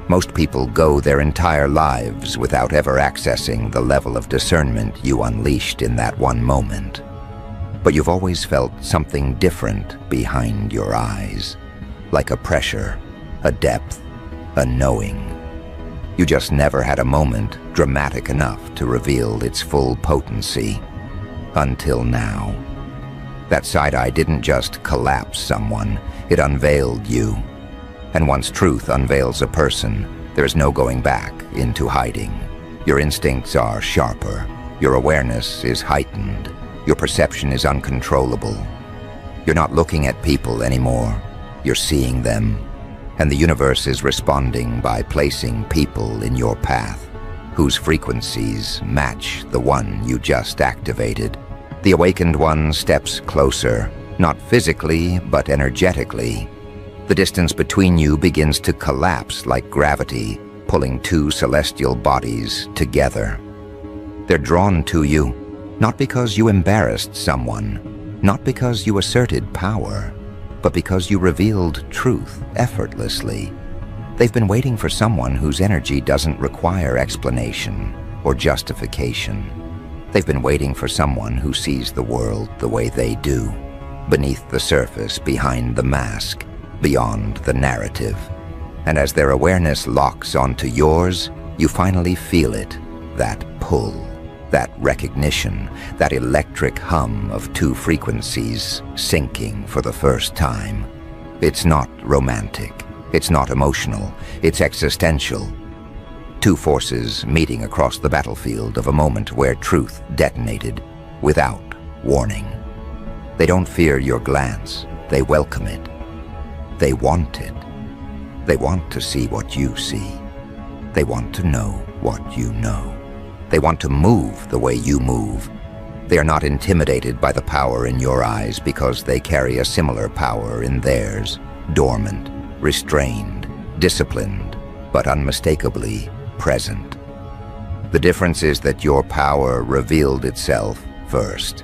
Most people go their entire lives without ever accessing the level of discernment you unleashed in that one moment. But you've always felt something different behind your eyes, like a pressure, a depth, a knowing. You just never had a moment dramatic enough to reveal its full potency. Until now. That side eye didn't just collapse someone, it unveiled you. And once truth unveils a person, there is no going back into hiding. Your instincts are sharper, your awareness is heightened, your perception is uncontrollable. You're not looking at people anymore, you're seeing them. And the universe is responding by placing people in your path, whose frequencies match the one you just activated. The awakened one steps closer, not physically, but energetically. The distance between you begins to collapse like gravity, pulling two celestial bodies together. They're drawn to you, not because you embarrassed someone, not because you asserted power, but because you revealed truth effortlessly. They've been waiting for someone whose energy doesn't require explanation or justification. They've been waiting for someone who sees the world the way they do, beneath the surface, behind the mask, beyond the narrative. And as their awareness locks onto yours, you finally feel it, that pull, that recognition, that electric hum of two frequencies syncing for the first time. It's not romantic, it's not emotional, it's existential. Two forces meeting across the battlefield of a moment where truth detonated without warning. They don't fear your glance, they welcome it. They want it. They want to see what you see. They want to know what you know. They want to move the way you move. They are not intimidated by the power in your eyes because they carry a similar power in theirs, dormant, restrained, disciplined, but unmistakably present. The difference is that your power revealed itself first.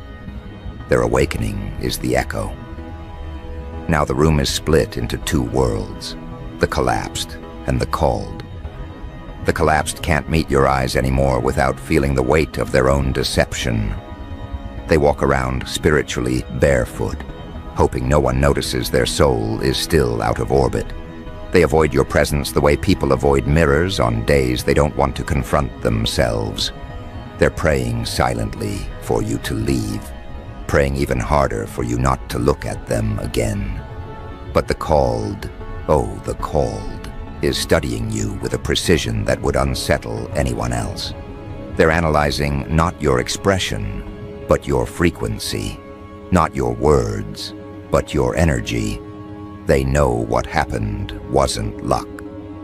Their awakening is the echo. Now the room is split into two worlds, the collapsed and the called. The collapsed can't meet your eyes anymore without feeling the weight of their own deception. They walk around spiritually barefoot, hoping no one notices their soul is still out of orbit. They avoid your presence the way people avoid mirrors on days they don't want to confront themselves. They're praying silently for you to leave, praying even harder for you not to look at them again. But the called, oh, the called, is studying you with a precision that would unsettle anyone else. They're analyzing not your expression, but your frequency, not your words, but your energy. They know what happened wasn't luck.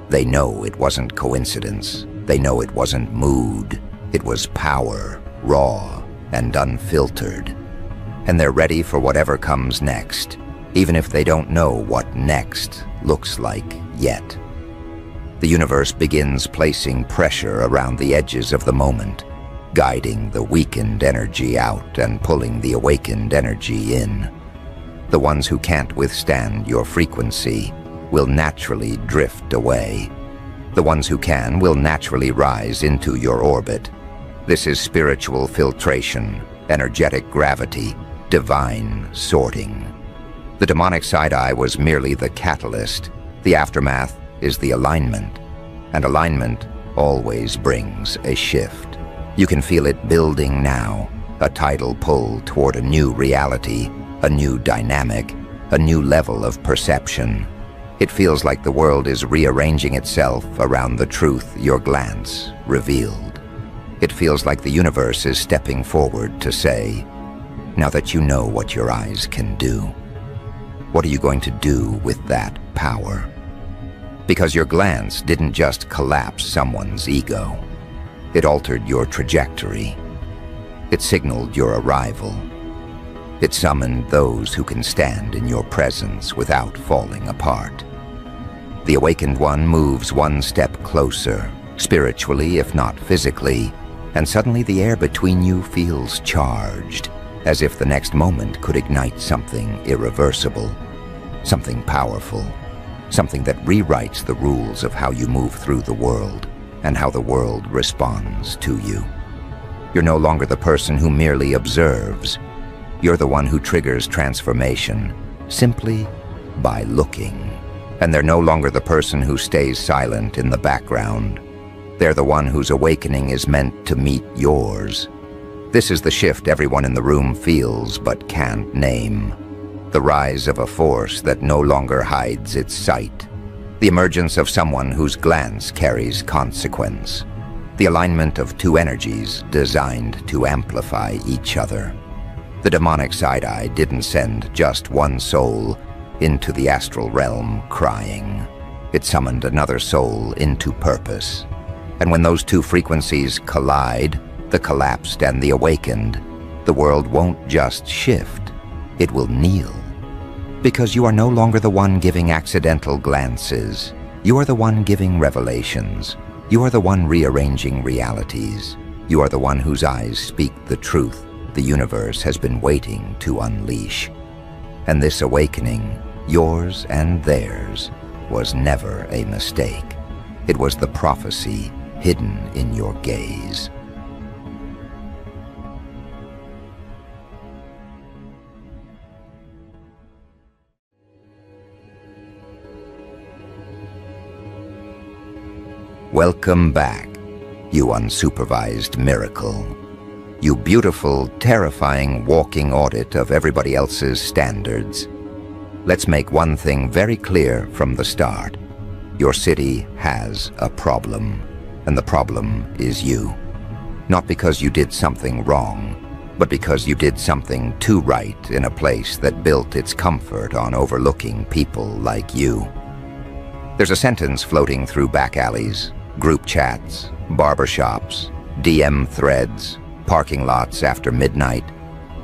They know it wasn't coincidence. They know it wasn't mood. It was power, raw and unfiltered. And they're ready for whatever comes next, even if they don't know what next looks like yet. The universe begins placing pressure around the edges of the moment, guiding the weakened energy out and pulling the awakened energy in. The ones who can't withstand your frequency will naturally drift away. The ones who can will naturally rise into your orbit. This is spiritual filtration, energetic gravity, divine sorting. The demonic side-eye was merely the catalyst. The aftermath is the alignment, and alignment always brings a shift. You can feel it building now, a tidal pull toward a new reality, a new dynamic, a new level of perception. It feels like the world is rearranging itself around the truth your glance revealed. It feels like the universe is stepping forward to say, now that you know what your eyes can do, what are you going to do with that power? Because your glance didn't just collapse someone's ego. It altered your trajectory. It signaled your arrival. It summoned those who can stand in your presence without falling apart. The awakened one moves one step closer, spiritually if not physically, and suddenly the air between you feels charged, as if the next moment could ignite something irreversible, something powerful, something that rewrites the rules of how you move through the world and how the world responds to you. You're no longer the person who merely observes. You're the one who triggers transformation simply by looking. And they're no longer the person who stays silent in the background. They're the one whose awakening is meant to meet yours. This is the shift everyone in the room feels but can't name. The rise of a force that no longer hides its sight. The emergence of someone whose glance carries consequence. The alignment of two energies designed to amplify each other. The demonic side-eye didn't send just one soul into the astral realm crying. It summoned another soul into purpose. And when those two frequencies collide, the collapsed and the awakened, the world won't just shift, it will kneel. Because you are no longer the one giving accidental glances. You are the one giving revelations. You are the one rearranging realities. You are the one whose eyes speak the truth the universe has been waiting to unleash. And this awakening, yours and theirs, was never a mistake. It was the prophecy hidden in your gaze. Welcome back, you unsupervised miracle. You beautiful, terrifying walking audit of everybody else's standards. Let's make one thing very clear from the start. Your city has a problem, and the problem is you. Not because you did something wrong, but because you did something too right in a place that built its comfort on overlooking people like you. There's a sentence floating through back alleys, group chats, barbershops, DM threads, parking lots after midnight.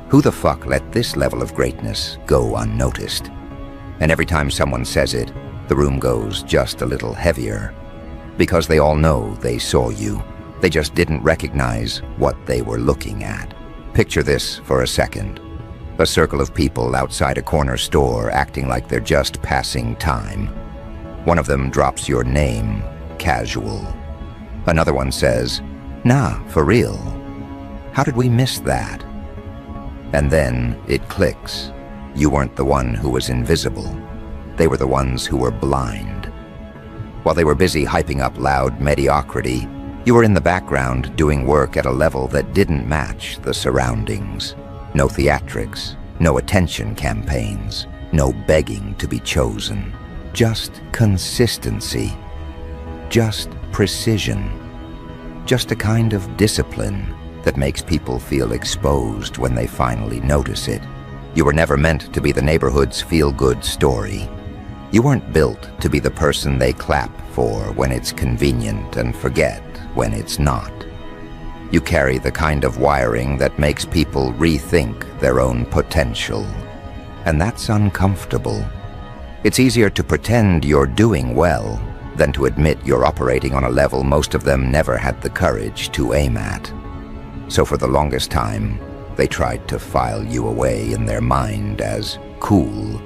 Who the fuck let this level of greatness go unnoticed? And every time someone says it, the room goes just a little heavier. Because they all know they saw you. They just didn't recognize what they were looking at. Picture this for a second. A circle of people outside a corner store acting like they're just passing time. One of them drops your name, casual. Another one says, "Nah, for real. How did we miss that?" And then it clicks. You weren't the one who was invisible. They were the ones who were blind. While they were busy hyping up loud mediocrity, you were in the background doing work at a level that didn't match the surroundings. No theatrics, no attention campaigns, no begging to be chosen. Just consistency. Just precision. Just a kind of discipline that makes people feel exposed when they finally notice it. You were never meant to be the neighborhood's feel-good story. You weren't built to be the person they clap for when it's convenient and forget when it's not. You carry the kind of wiring that makes people rethink their own potential. And that's uncomfortable. It's easier to pretend you're doing well than to admit you're operating on a level most of them never had the courage to aim at. So for the longest time, they tried to file you away in their mind as cool,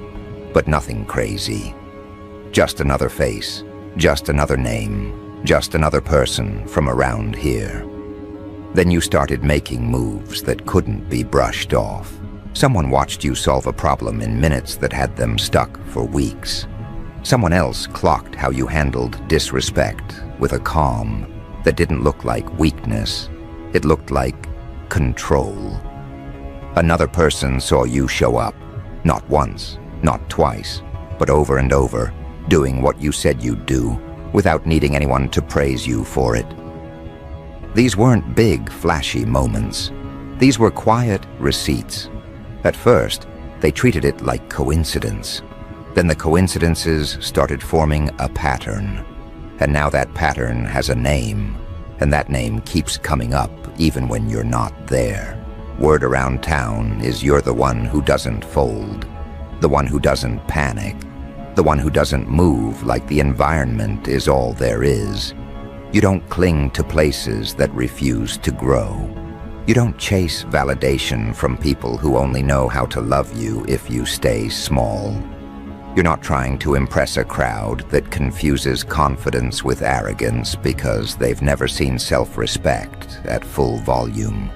but nothing crazy. Just another face, just another name, just another person from around here. Then you started making moves that couldn't be brushed off. Someone watched you solve a problem in minutes that had them stuck for weeks. Someone else clocked how you handled disrespect with a calm that didn't look like weakness. It looked like control. Another person saw you show up, not once, not twice, but over and over, doing what you said you'd do, without needing anyone to praise you for it. These weren't big, flashy moments. These were quiet receipts. At first, they treated it like coincidence. Then the coincidences started forming a pattern. And now that pattern has a name, and that name keeps coming up even when you're not there. Word around town is you're the one who doesn't fold, the one who doesn't panic, the one who doesn't move like the environment is all there is. You don't cling to places that refuse to grow. You don't chase validation from people who only know how to love you if you stay small. You're not trying to impress a crowd that confuses confidence with arrogance because they've never seen self-respect at full volume.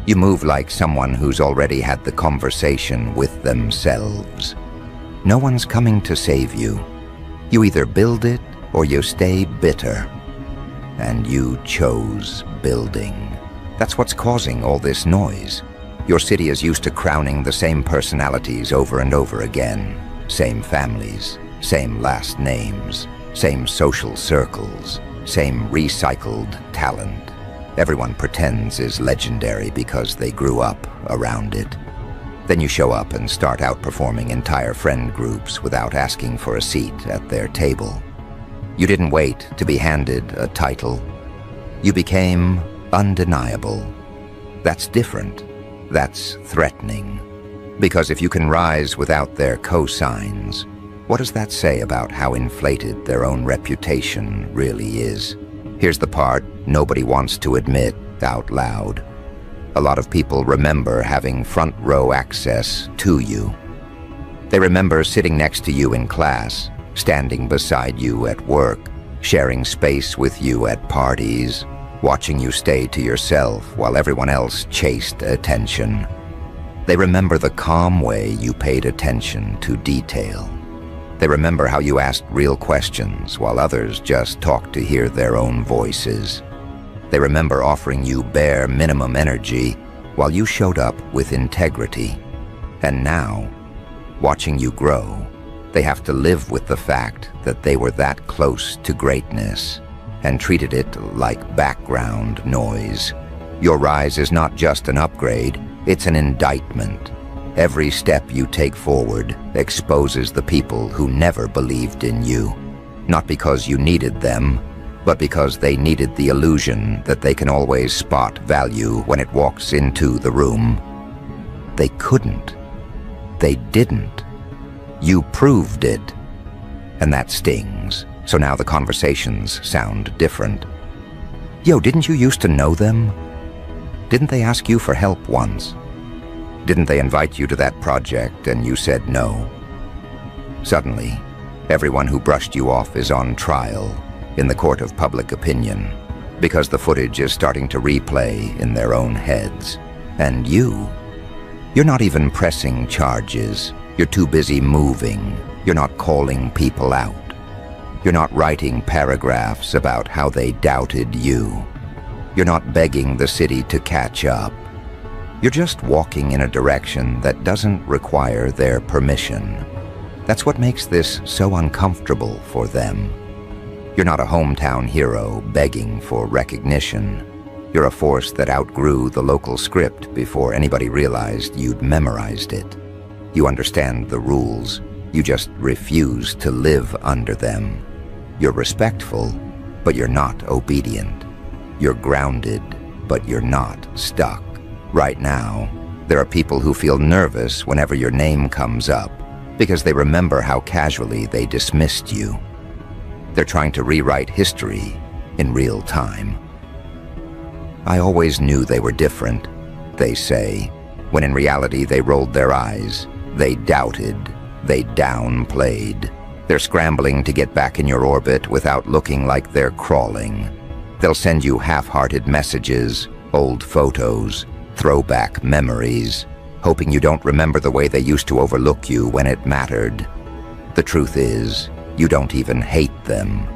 You move like someone who's already had the conversation with themselves. No one's coming to save you. You either build it or you stay bitter. And you chose building. That's what's causing all this noise. Your city is used to crowning the same personalities over and over again. Same families, same last names, same social circles, same recycled talent. Everyone pretends is legendary because they grew up around it. Then you show up and start outperforming entire friend groups without asking for a seat at their table. You didn't wait to be handed a title. You became undeniable. That's different. That's threatening. Because if you can rise without their cosigns, what does that say about how inflated their own reputation really is? Here's the part nobody wants to admit out loud. A lot of people remember having front row access to you. They remember sitting next to you in class, standing beside you at work, sharing space with you at parties, watching you stay to yourself while everyone else chased attention. They remember the calm way you paid attention to detail. They remember how you asked real questions while others just talked to hear their own voices. They remember offering you bare minimum energy while you showed up with integrity. And now, watching you grow, they have to live with the fact that they were that close to greatness and treated it like background noise. Your rise is not just an upgrade, it's an indictment. Every step you take forward exposes the people who never believed in you, not because you needed them, but because they needed the illusion that they can always spot value when it walks into the room. They couldn't. They didn't. You proved it. And that stings. So now the conversations sound different. Yo, didn't you used to know them? Didn't they ask you for help once? Didn't they invite you to that project and you said no? Suddenly, everyone who brushed you off is on trial in the court of public opinion because the footage is starting to replay in their own heads. And you're not even pressing charges. You're too busy moving. You're not calling people out. You're not writing paragraphs about how they doubted you. You're not begging the city to catch up. You're just walking in a direction that doesn't require their permission. That's what makes this so uncomfortable for them. You're not a hometown hero begging for recognition. You're a force that outgrew the local script before anybody realized you'd memorized it. You understand the rules. You just refuse to live under them. You're respectful, but you're not obedient. You're grounded, but you're not stuck. Right now, there are people who feel nervous whenever your name comes up because they remember how casually they dismissed you. They're trying to rewrite history in real time. I always knew they were different, they say, when in reality they rolled their eyes. They doubted. They downplayed. They're scrambling to get back in your orbit without looking like they're crawling. They'll send you half-hearted messages, old photos, throwback memories, hoping you don't remember the way they used to overlook you when it mattered. The truth is, you don't even hate them.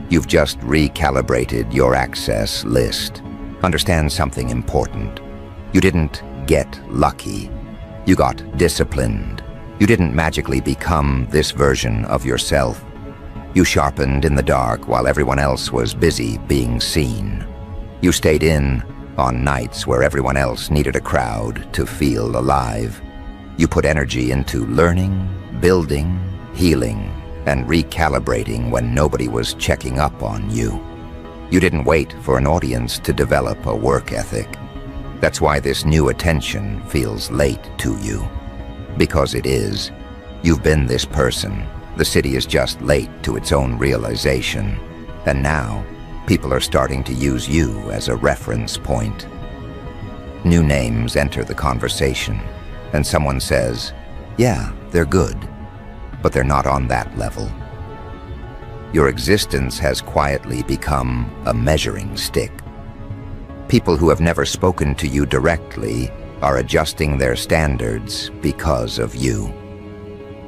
You've just recalibrated your access list. Understand something important. You didn't get lucky. You got disciplined. You didn't magically become this version of yourself. You sharpened in the dark while everyone else was busy being seen. You stayed in on nights where everyone else needed a crowd to feel alive. You put energy into learning, building, healing, and recalibrating when nobody was checking up on you. You didn't wait for an audience to develop a work ethic. That's why this new attention feels late to you. Because it is. You've been this person. The city is just late to its own realization. And now, people are starting to use you as a reference point. New names enter the conversation, and someone says, yeah, they're good, but they're not on that level. Your existence has quietly become a measuring stick. People who have never spoken to you directly are adjusting their standards because of you.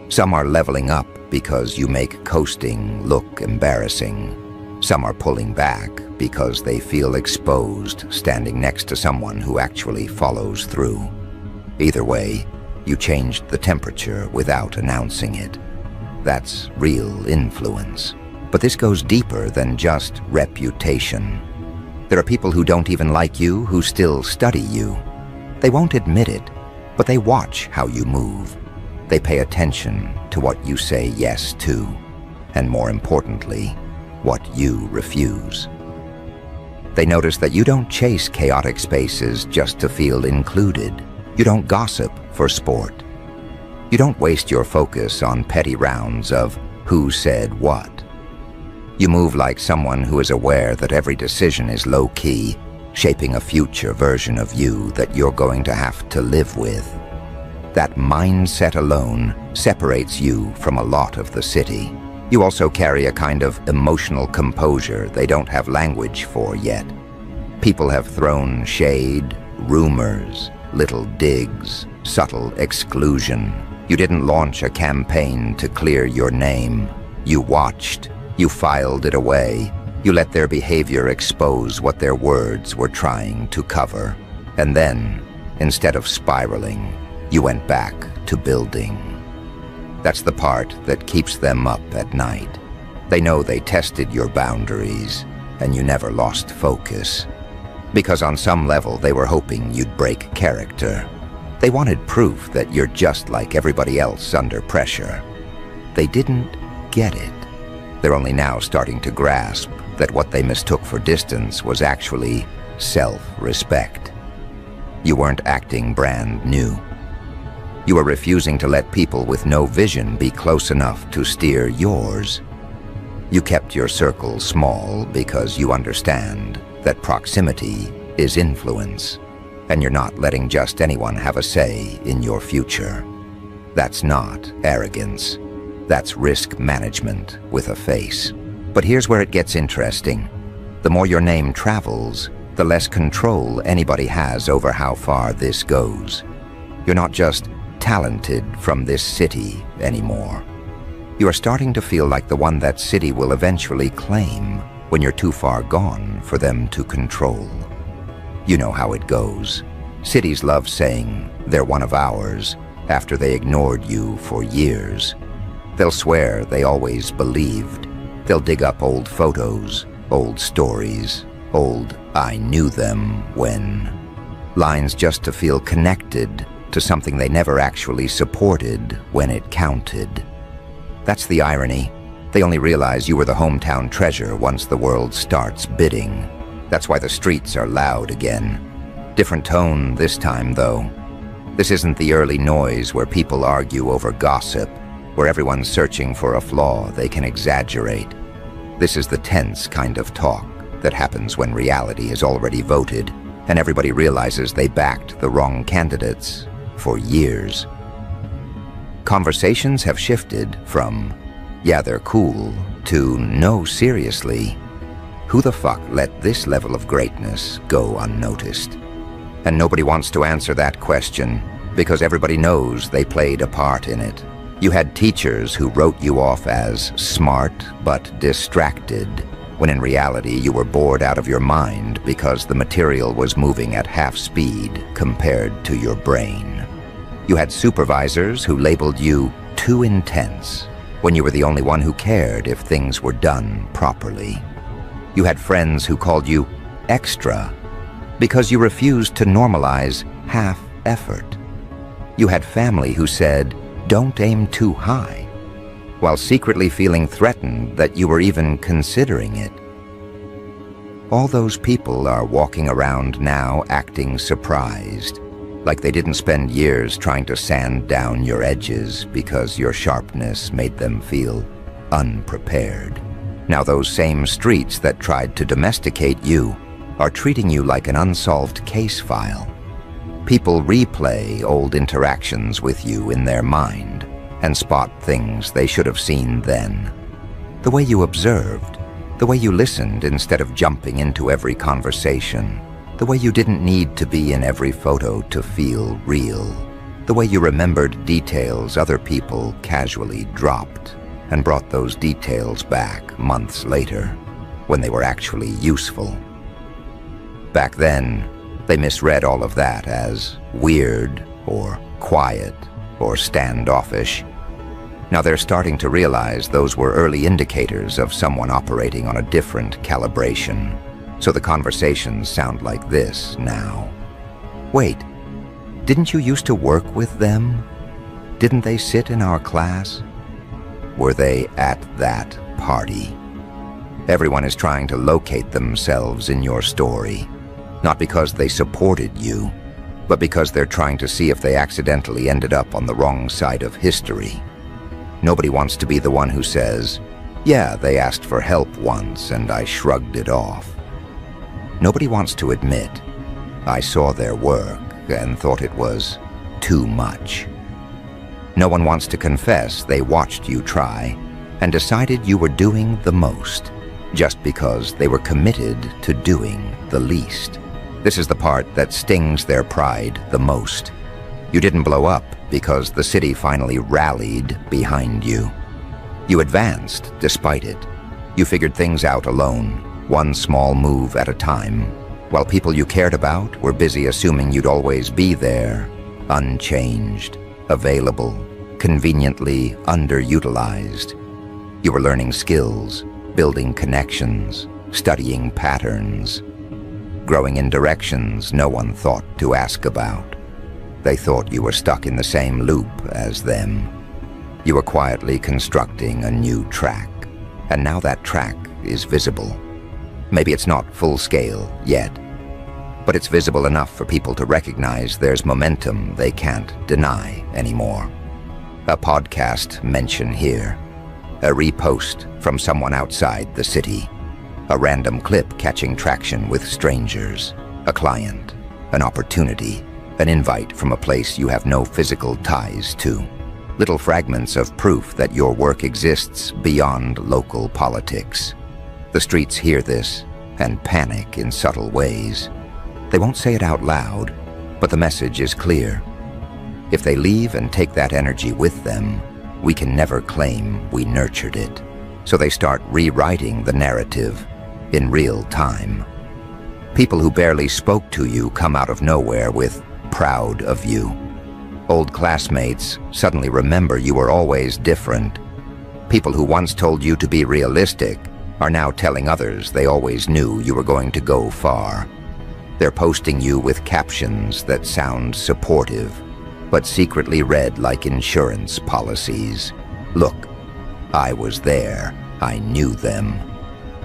Some are leveling up because you make coasting look embarrassing. Some are pulling back because they feel exposed standing next to someone who actually follows through. Either way, you changed the temperature without announcing it. That's real influence. But this goes deeper than just reputation. There are people who don't even like you who still study you. They won't admit it, but they watch how you move. They pay attention to what you say yes to, and more importantly, what you refuse. They notice that you don't chase chaotic spaces just to feel included. You don't gossip for sport. You don't waste your focus on petty rounds of who said what. You move like someone who is aware that every decision is low-key, shaping a future version of you that you're going to have to live with. That mindset alone separates you from a lot of the city. You also carry a kind of emotional composure they don't have language for yet. People have thrown shade, rumors, little digs, subtle exclusion. You didn't launch a campaign to clear your name. You watched. You filed it away. You let their behavior expose what their words were trying to cover. And then, instead of spiraling, you went back to building. That's the part that keeps them up at night. They know they tested your boundaries, and you never lost focus. Because on some level they were hoping you'd break character. They wanted proof that you're just like everybody else under pressure. They didn't get it. They're only now starting to grasp that what they mistook for distance was actually self-respect. You weren't acting brand new. You were refusing to let people with no vision be close enough to steer yours. You kept your circle small because you understand that proximity is influence, and you're not letting just anyone have a say in your future. That's not arrogance. That's risk management with a face. But here's where it gets interesting. The more your name travels, the less control anybody has over how far this goes. You're not just talented from this city anymore. You are starting to feel like the one that city will eventually claim when you're too far gone for them to control. You know how it goes. Cities love saying they're one of ours after they ignored you for years. They'll swear they always believed. They'll dig up old photos, old stories, old "I knew them when" lines just to feel connected to something they never actually supported when it counted. That's the irony. They only realize you were the hometown treasure once the world starts bidding. That's why the streets are loud again. Different tone this time, though. This isn't the early noise where people argue over gossip, where everyone's searching for a flaw they can exaggerate. This is the tense kind of talk that happens when reality is already voted and everybody realizes they backed the wrong candidates for years. Conversations have shifted from, yeah, they're cool, to, no, seriously, who the fuck let this level of greatness go unnoticed? And nobody wants to answer that question because everybody knows they played a part in it. You had teachers who wrote you off as smart but distracted, when in reality you were bored out of your mind because the material was moving at half speed compared to your brain. You had supervisors who labeled you too intense, when you were the only one who cared if things were done properly. You had friends who called you extra because you refused to normalize half effort. You had family who said, "Don't aim too high," while secretly feeling threatened that you were even considering it. All those people are walking around now acting surprised, like they didn't spend years trying to sand down your edges because your sharpness made them feel unprepared. Now those same streets that tried to domesticate you are treating you like an unsolved case file. People replay old interactions with you in their mind and spot things they should have seen then. The way you observed, the way you listened instead of jumping into every conversation, the way you didn't need to be in every photo to feel real, the way you remembered details other people casually dropped and brought those details back months later when they were actually useful. Back then, they misread all of that as weird or quiet or standoffish. Now they're starting to realize those were early indicators of someone operating on a different calibration. So the conversations sound like this now. Wait, didn't you used to work with them? Didn't they sit in our class? Were they at that party? Everyone is trying to locate themselves in your story, not because they supported you, but because they're trying to see if they accidentally ended up on the wrong side of history. Nobody wants to be the one who says, "Yeah, they asked for help once and I shrugged it off." Nobody wants to admit, "I saw their work and thought it was too much." No one wants to confess they watched you try and decided you were doing the most, just because they were committed to doing the least. This is the part that stings their pride the most. You didn't blow up because the city finally rallied behind you. You advanced despite it. You figured things out alone, one small move at a time, while people you cared about were busy assuming you'd always be there, unchanged, available, conveniently underutilized. You were learning skills, building connections, studying patterns, growing in directions no one thought to ask about. They thought you were stuck in the same loop as them. You were quietly constructing a new track, and now that track is visible. Maybe it's not full scale yet, but it's visible enough for people to recognize there's momentum they can't deny anymore. A podcast mention here, a repost from someone outside the city, a random clip catching traction with strangers, a client, an opportunity, an invite from a place you have no physical ties to. Little fragments of proof that your work exists beyond local politics. The streets hear this and panic in subtle ways. They won't say it out loud, but the message is clear. If they leave and take that energy with them, we can never claim we nurtured it. So they start rewriting the narrative in real time. People who barely spoke to you come out of nowhere with "proud of you." Old classmates suddenly remember you were always different. People who once told you to be realistic are now telling others they always knew you were going to go far. They're posting you with captions that sound supportive, but secretly read like insurance policies. "Look, I was there. I knew them."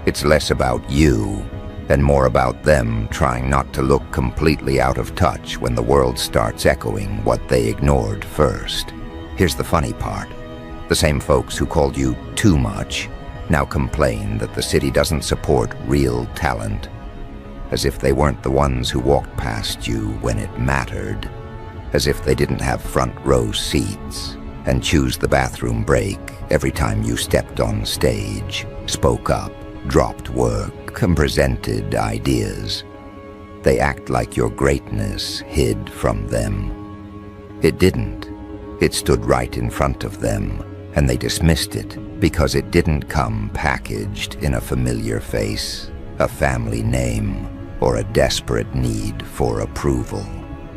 It's less about you and more about them trying not to look completely out of touch when the world starts echoing what they ignored first. Here's the funny part. The same folks who called you too much now complain that the city doesn't support real talent, as if they weren't the ones who walked past you when it mattered, as if they didn't have front row seats and choose the bathroom break every time you stepped on stage, spoke up, dropped work, and presented ideas. They act like your greatness hid from them. It didn't. It stood right in front of them, and they dismissed it because it didn't come packaged in a familiar face, a family name, or a desperate need for approval.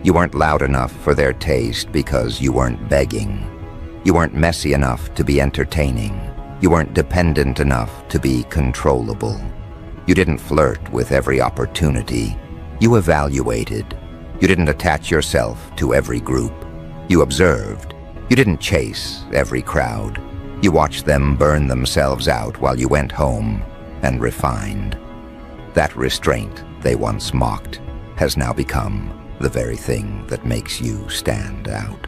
You weren't loud enough for their taste because you weren't begging. You weren't messy enough to be entertaining. You weren't dependent enough to be controllable. You didn't flirt with every opportunity. You evaluated. You didn't attach yourself to every group. You observed. You didn't chase every crowd. You watched them burn themselves out while you went home and refined. That restraint they once mocked has now become the very thing that makes you stand out.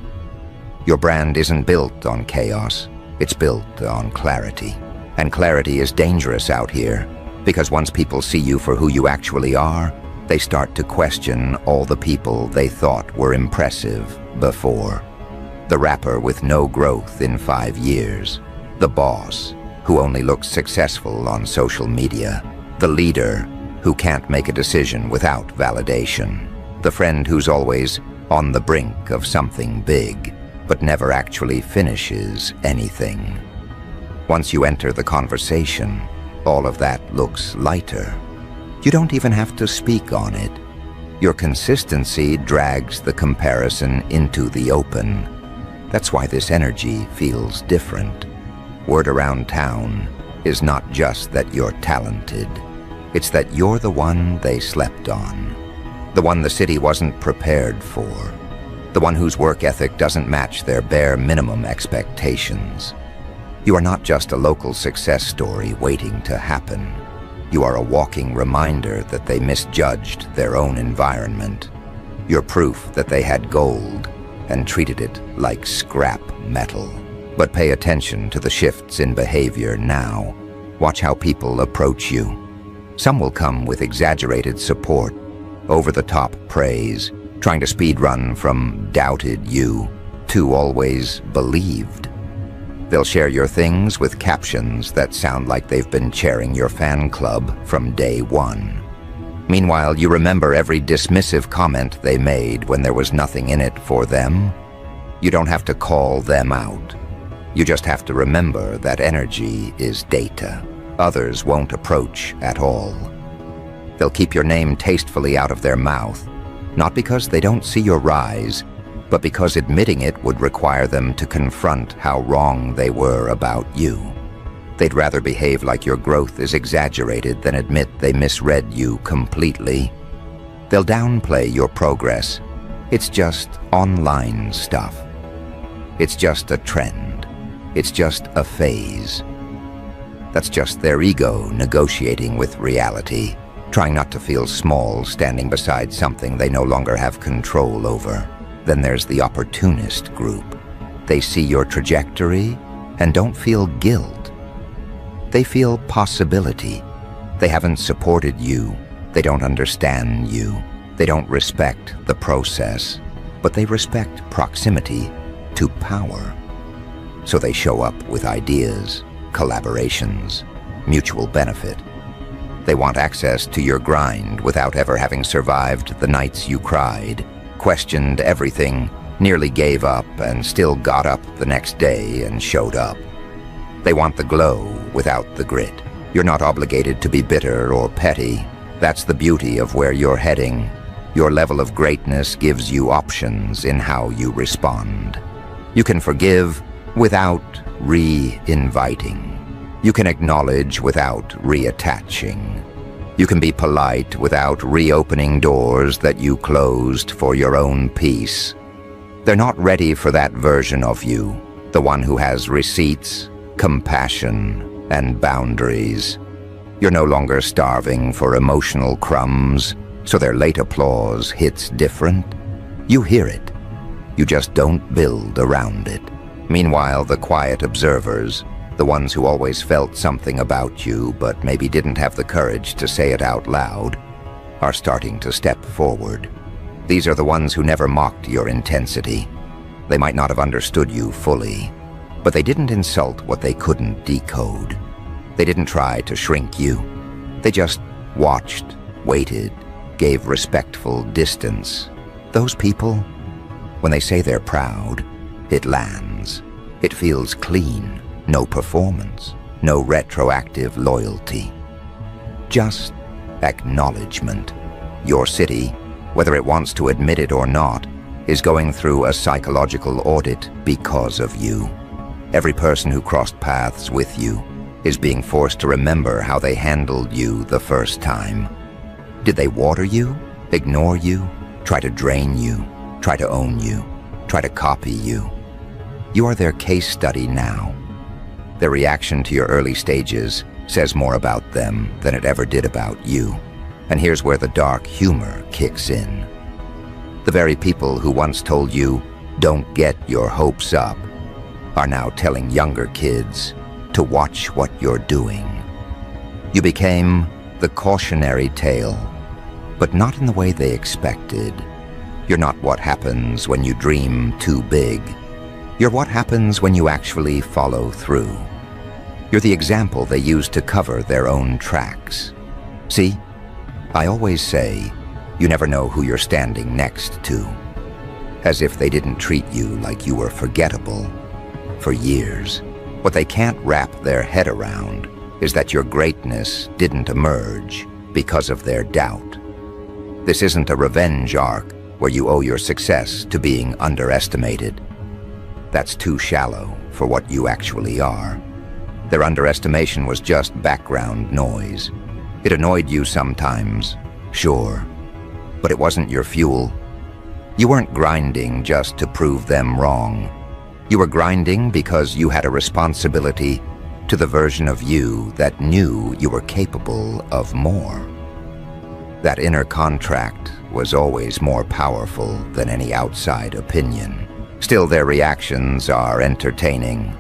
Your brand isn't built on chaos, it's built on clarity. And clarity is dangerous out here, because once people see you for who you actually are, they start to question all the people they thought were impressive before. The rapper with no growth in 5 years, the boss who only looks successful on social media, the leader who can't make a decision without validation, the friend who's always on the brink of something big, but never actually finishes anything. Once you enter the conversation, all of that looks lighter. You don't even have to speak on it. Your consistency drags the comparison into the open. That's why this energy feels different. Word around town is not just that you're talented. It's that you're the one they slept on. The one the city wasn't prepared for. The one whose work ethic doesn't match their bare minimum expectations. You are not just a local success story waiting to happen. You are a walking reminder that they misjudged their own environment. You're proof that they had gold and treated it like scrap metal. But pay attention to the shifts in behavior now. Watch how people approach you. Some will come with exaggerated support, over-the-top praise, trying to speedrun from doubted you to always believed. They'll share your things with captions that sound like they've been chairing your fan club from day one. Meanwhile, you remember every dismissive comment they made when there was nothing in it for them. You don't have to call them out. You just have to remember that energy is data. Others won't approach at all. They'll keep your name tastefully out of their mouth, not because they don't see your rise, but because admitting it would require them to confront how wrong they were about you. They'd rather behave like your growth is exaggerated than admit they misread you completely. They'll downplay your progress. It's just online stuff. It's just a trend. It's just a phase. That's just their ego negotiating with reality, trying not to feel small standing beside something they no longer have control over. Then there's the opportunist group. They see your trajectory and don't feel guilt. They feel possibility. They haven't supported you. They don't understand you. They don't respect the process, but they respect proximity to power. So they show up with ideas, collaborations, mutual benefit. They want access to your grind without ever having survived the nights you cried, questioned everything, nearly gave up, and still got up the next day and showed up. They want the glow without the grit. You're not obligated to be bitter or petty. That's the beauty of where you're heading. Your level of greatness gives you options in how you respond. You can forgive without re-inviting. You can acknowledge without reattaching. You can be polite without reopening doors that you closed for your own peace. They're not ready for that version of you, the one who has receipts, compassion, and boundaries. You're no longer starving for emotional crumbs, so their late applause hits different. You hear it. You just don't build around it. Meanwhile, the quiet observers, the ones who always felt something about you but maybe didn't have the courage to say it out loud, are starting to step forward. These are the ones who never mocked your intensity. They might not have understood you fully, but they didn't insult what they couldn't decode. They didn't try to shrink you. They just watched, waited, gave respectful distance. Those people, when they say they're proud, it lands. It feels clean. No performance. No retroactive loyalty. Just acknowledgement. Your city, whether it wants to admit it or not, is going through a psychological audit because of you. Every person who crossed paths with you is being forced to remember how they handled you the first time. Did they water you, ignore you, try to drain you, try to own you, try to copy you? You are their case study now. Their reaction to your early stages says more about them than it ever did about you. And here's where the dark humor kicks in. The very people who once told you, "Don't get your hopes up," are now telling younger kids to watch what you're doing. You became the cautionary tale, but not in the way they expected. You're not what happens when you dream too big. You're what happens when you actually follow through. You're the example they use to cover their own tracks. See, I always say, you never know who you're standing next to. As if they didn't treat you like you were forgettable for years. What they can't wrap their head around is that your greatness didn't emerge because of their doubt. This isn't a revenge arc where you owe your success to being underestimated. That's too shallow for what you actually are. Their underestimation was just background noise. It annoyed you sometimes, sure, but it wasn't your fuel. You weren't grinding just to prove them wrong. You were grinding because you had a responsibility to the version of you that knew you were capable of more. That inner contract was always more powerful than any outside opinion. Still, their reactions are entertaining.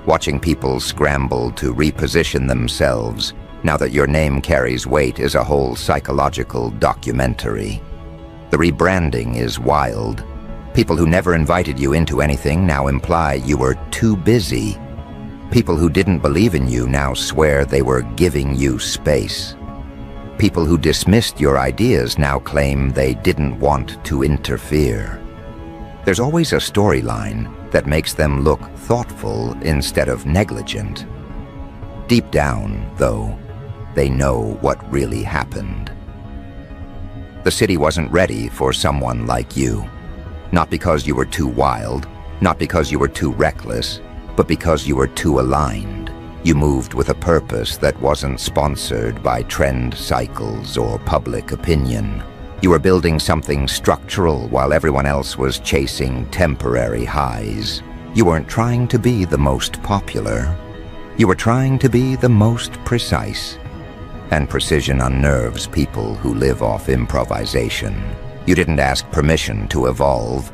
Watching people scramble to reposition themselves now that your name carries weight is a whole psychological documentary. The rebranding is wild. People who never invited you into anything now imply you were too busy. People who didn't believe in you now swear they were giving you space. People who dismissed your ideas now claim they didn't want to interfere. There's always a storyline that makes them look thoughtful instead of negligent. Deep down, though, they know what really happened. The city wasn't ready for someone like you. Not because you were too wild, not because you were too reckless, but because you were too aligned. You moved with a purpose that wasn't sponsored by trend cycles or public opinion. You were building something structural while everyone else was chasing temporary highs. You weren't trying to be the most popular. You were trying to be the most precise. And precision unnerves people who live off improvisation. You didn't ask permission to evolve,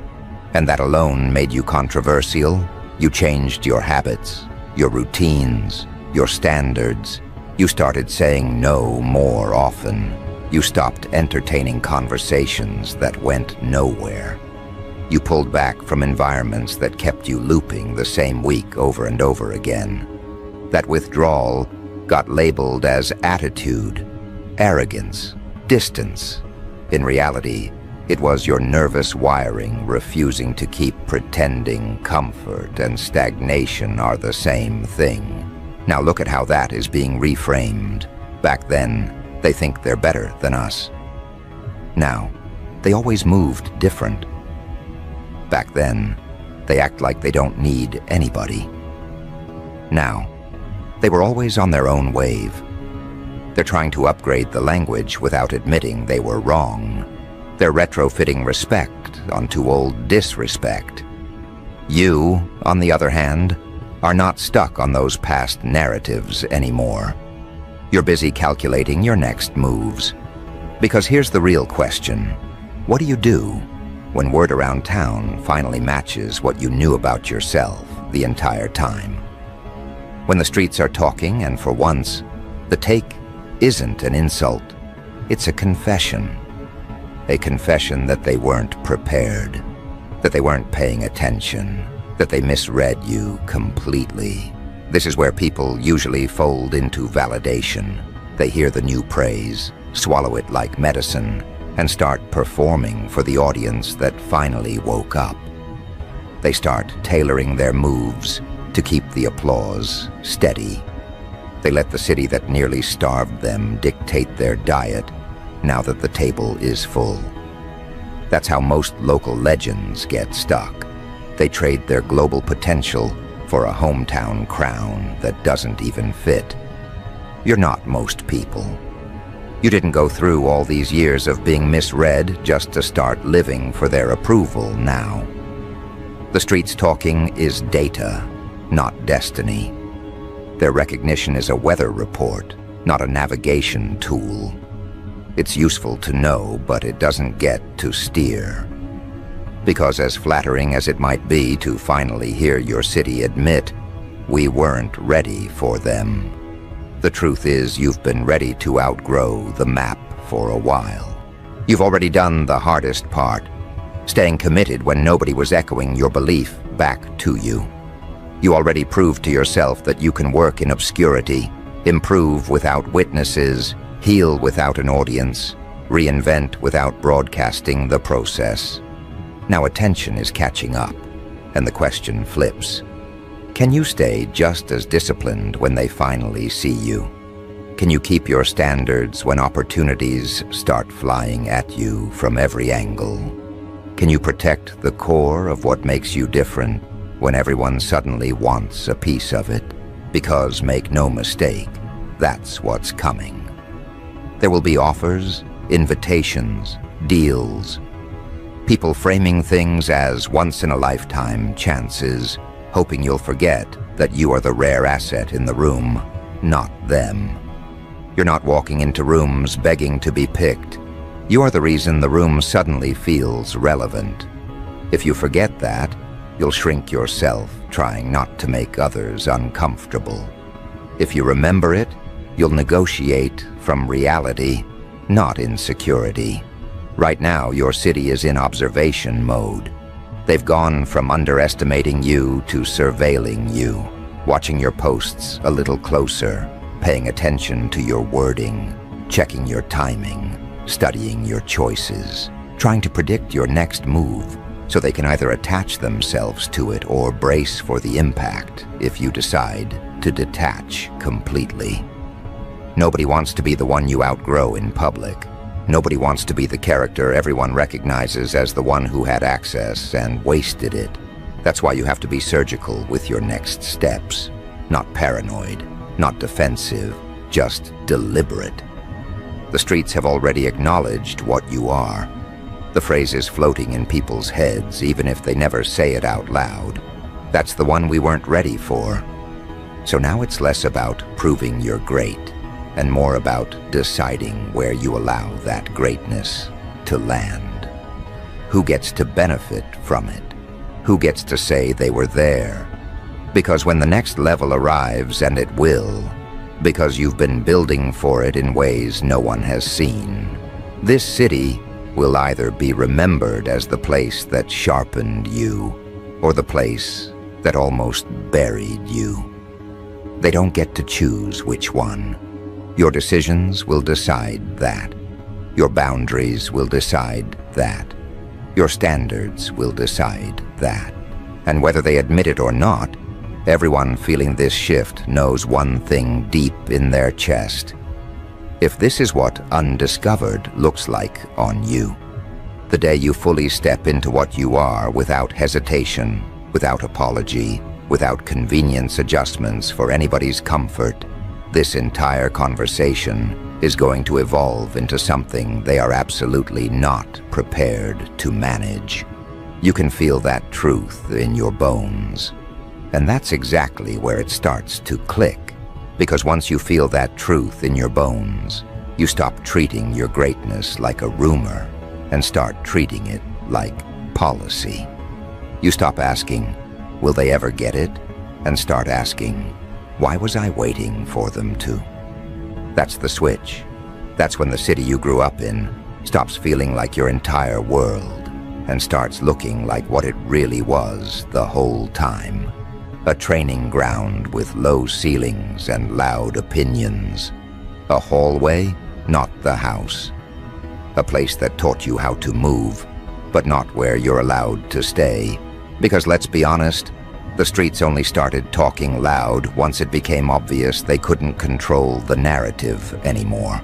and that alone made you controversial. You changed your habits, your routines, your standards. You started saying no more often. You stopped entertaining conversations that went nowhere. You pulled back from environments that kept you looping the same week over and over again. That withdrawal got labeled as attitude, arrogance, distance. In reality, it was your nervous wiring refusing to keep pretending comfort and stagnation are the same thing. Now look at how that is being reframed. Back then, they think they're better than us. Now, they always moved different. Back then, they act like they don't need anybody. Now, they were always on their own wave. They're trying to upgrade the language without admitting they were wrong. They're retrofitting respect onto old disrespect. You, on the other hand, are not stuck on those past narratives anymore. You're busy calculating your next moves. Because here's the real question. What do you do when word around town finally matches what you knew about yourself the entire time? When the streets are talking and for once, the take isn't an insult, it's a confession. A confession that they weren't prepared, that they weren't paying attention, that they misread you completely. This is where people usually fold into validation. They hear the new praise, swallow it like medicine, and start performing for the audience that finally woke up. They start tailoring their moves to keep the applause steady. They let the city that nearly starved them dictate their diet now that the table is full. That's how most local legends get stuck. They trade their global potential for a hometown crown that doesn't even fit. You're not most people. You didn't go through all these years of being misread just to start living for their approval now. The streets talking is data, not destiny. Their recognition is a weather report, not a navigation tool. It's useful to know, but it doesn't get to steer. Because as flattering as it might be to finally hear your city admit, we weren't ready for them, the truth is you've been ready to outgrow the map for a while. You've already done the hardest part, staying committed when nobody was echoing your belief back to you. You already proved to yourself that you can work in obscurity, improve without witnesses, heal without an audience, reinvent without broadcasting the process. Now attention is catching up, and the question flips. Can you stay just as disciplined when they finally see you? Can you keep your standards when opportunities start flying at you from every angle? Can you protect the core of what makes you different when everyone suddenly wants a piece of it? Because make no mistake, that's what's coming. There will be offers, invitations, deals, people framing things as once-in-a-lifetime chances, hoping you'll forget that you are the rare asset in the room, not them. You're not walking into rooms begging to be picked. You are the reason the room suddenly feels relevant. If you forget that, you'll shrink yourself, trying not to make others uncomfortable. If you remember it, you'll negotiate from reality, not insecurity. Right now, your city is in observation mode. They've gone from underestimating you to surveilling you, watching your posts a little closer, paying attention to your wording, checking your timing, studying your choices, trying to predict your next move so they can either attach themselves to it or brace for the impact if you decide to detach completely. Nobody wants to be the one you outgrow in public. Nobody wants to be the character everyone recognizes as the one who had access and wasted it. That's why you have to be surgical with your next steps. Not paranoid, not defensive, just deliberate. The streets have already acknowledged what you are. The phrase is floating in people's heads, even if they never say it out loud. That's the one we weren't ready for. So now it's less about proving you're great, and more about deciding where you allow that greatness to land. Who gets to benefit from it? Who gets to say they were there? Because when the next level arrives, and it will, because you've been building for it in ways no one has seen, this city will either be remembered as the place that sharpened you, or the place that almost buried you. They don't get to choose which one. Your decisions will decide that. Your boundaries will decide that. Your standards will decide that. And whether they admit it or not, everyone feeling this shift knows one thing deep in their chest. If this is what undiscovered looks like on you, the day you fully step into what you are without hesitation, without apology, without convenience adjustments for anybody's comfort, this entire conversation is going to evolve into something they are absolutely not prepared to manage. You can feel that truth in your bones. And that's exactly where it starts to click. Because once you feel that truth in your bones, you stop treating your greatness like a rumor and start treating it like policy. You stop asking, will they ever get it? And start asking, why was I waiting for them to? That's the switch. That's when the city you grew up in stops feeling like your entire world and starts looking like what it really was the whole time. A training ground with low ceilings and loud opinions. A hallway, not the house. A place that taught you how to move, but not where you're allowed to stay. Because let's be honest, the streets only started talking loud once it became obvious they couldn't control the narrative anymore.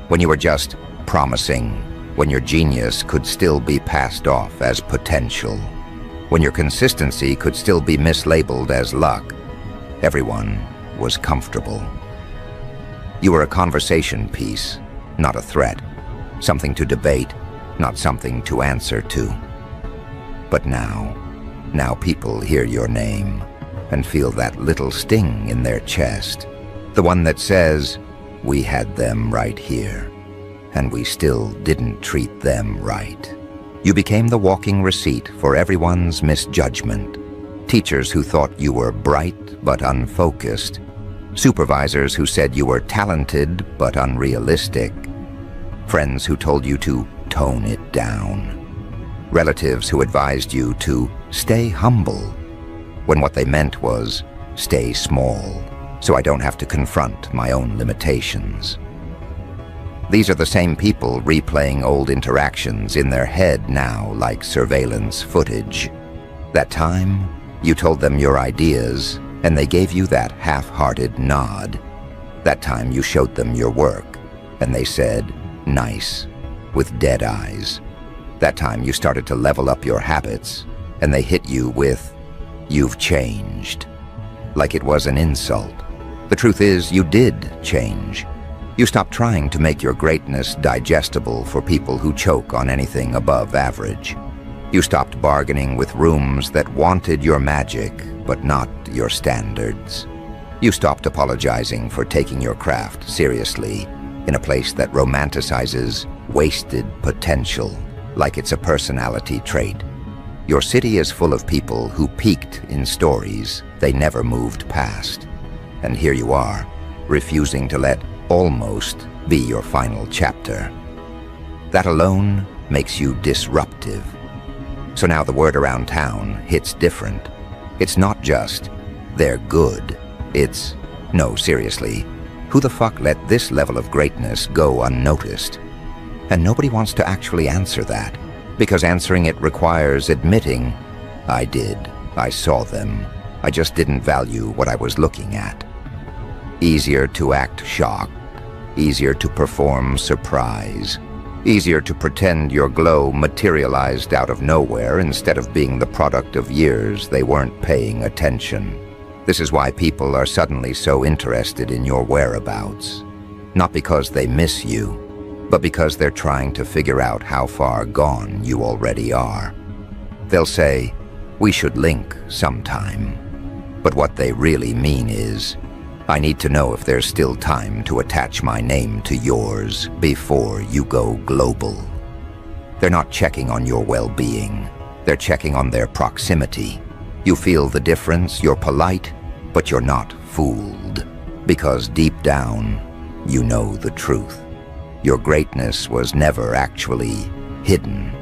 When you were just promising, when your genius could still be passed off as potential, when your consistency could still be mislabeled as luck. Everyone was comfortable. You were a conversation piece, not a threat. Something to debate, not something to answer to. But now people hear your name and feel that little sting in their chest. The one that says, we had them right here, and we still didn't treat them right. You became the walking receipt for everyone's misjudgment. Teachers who thought you were bright but unfocused. Supervisors who said you were talented but unrealistic. Friends who told you to tone it down. Relatives who advised you to stay humble, when what they meant was stay small, so I don't have to confront my own limitations. These are the same people replaying old interactions in their head now like surveillance footage. That time, you told them your ideas, and they gave you that half-hearted nod. That time you showed them your work, and they said, nice, with dead eyes. That time you started to level up your habits, and they hit you with, you've changed. Like it was an insult. The truth is, you did change. You stopped trying to make your greatness digestible for people who choke on anything above average. You stopped bargaining with rooms that wanted your magic, but not your standards. You stopped apologizing for taking your craft seriously in a place that romanticizes wasted potential like it's a personality trait. Your city is full of people who peaked in stories they never moved past. And here you are, refusing to let almost be your final chapter. That alone makes you disruptive. So now the word around town hits different. It's not just, they're good. It's, no, seriously, who the fuck let this level of greatness go unnoticed? And nobody wants to actually answer that, because answering it requires admitting, I did, I saw them, I just didn't value what I was looking at. Easier to act shocked, easier to perform surprise, easier to pretend your glow materialized out of nowhere instead of being the product of years they weren't paying attention. This is why people are suddenly so interested in your whereabouts. Not because they miss you, but because they're trying to figure out how far gone you already are. They'll say, we should link sometime. But what they really mean is, I need to know if there's still time to attach my name to yours before you go global. They're not checking on your well-being. They're checking on their proximity. You feel the difference, you're polite, but you're not fooled. Because deep down, you know the truth. Your greatness was never actually hidden.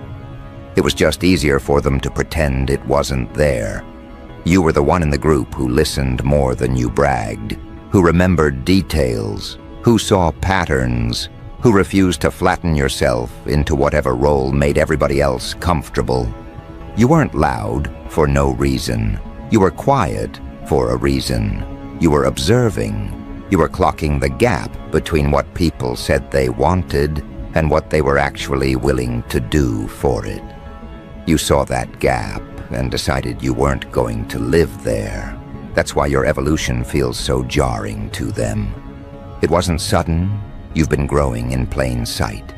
It was just easier for them to pretend it wasn't there. You were the one in the group who listened more than you bragged, who remembered details, who saw patterns, who refused to flatten yourself into whatever role made everybody else comfortable. You weren't loud for no reason. You were quiet for a reason. You were observing. You were clocking the gap between what people said they wanted and what they were actually willing to do for it. You saw that gap and decided you weren't going to live there. That's why your evolution feels so jarring to them. It wasn't sudden. You've been growing in plain sight.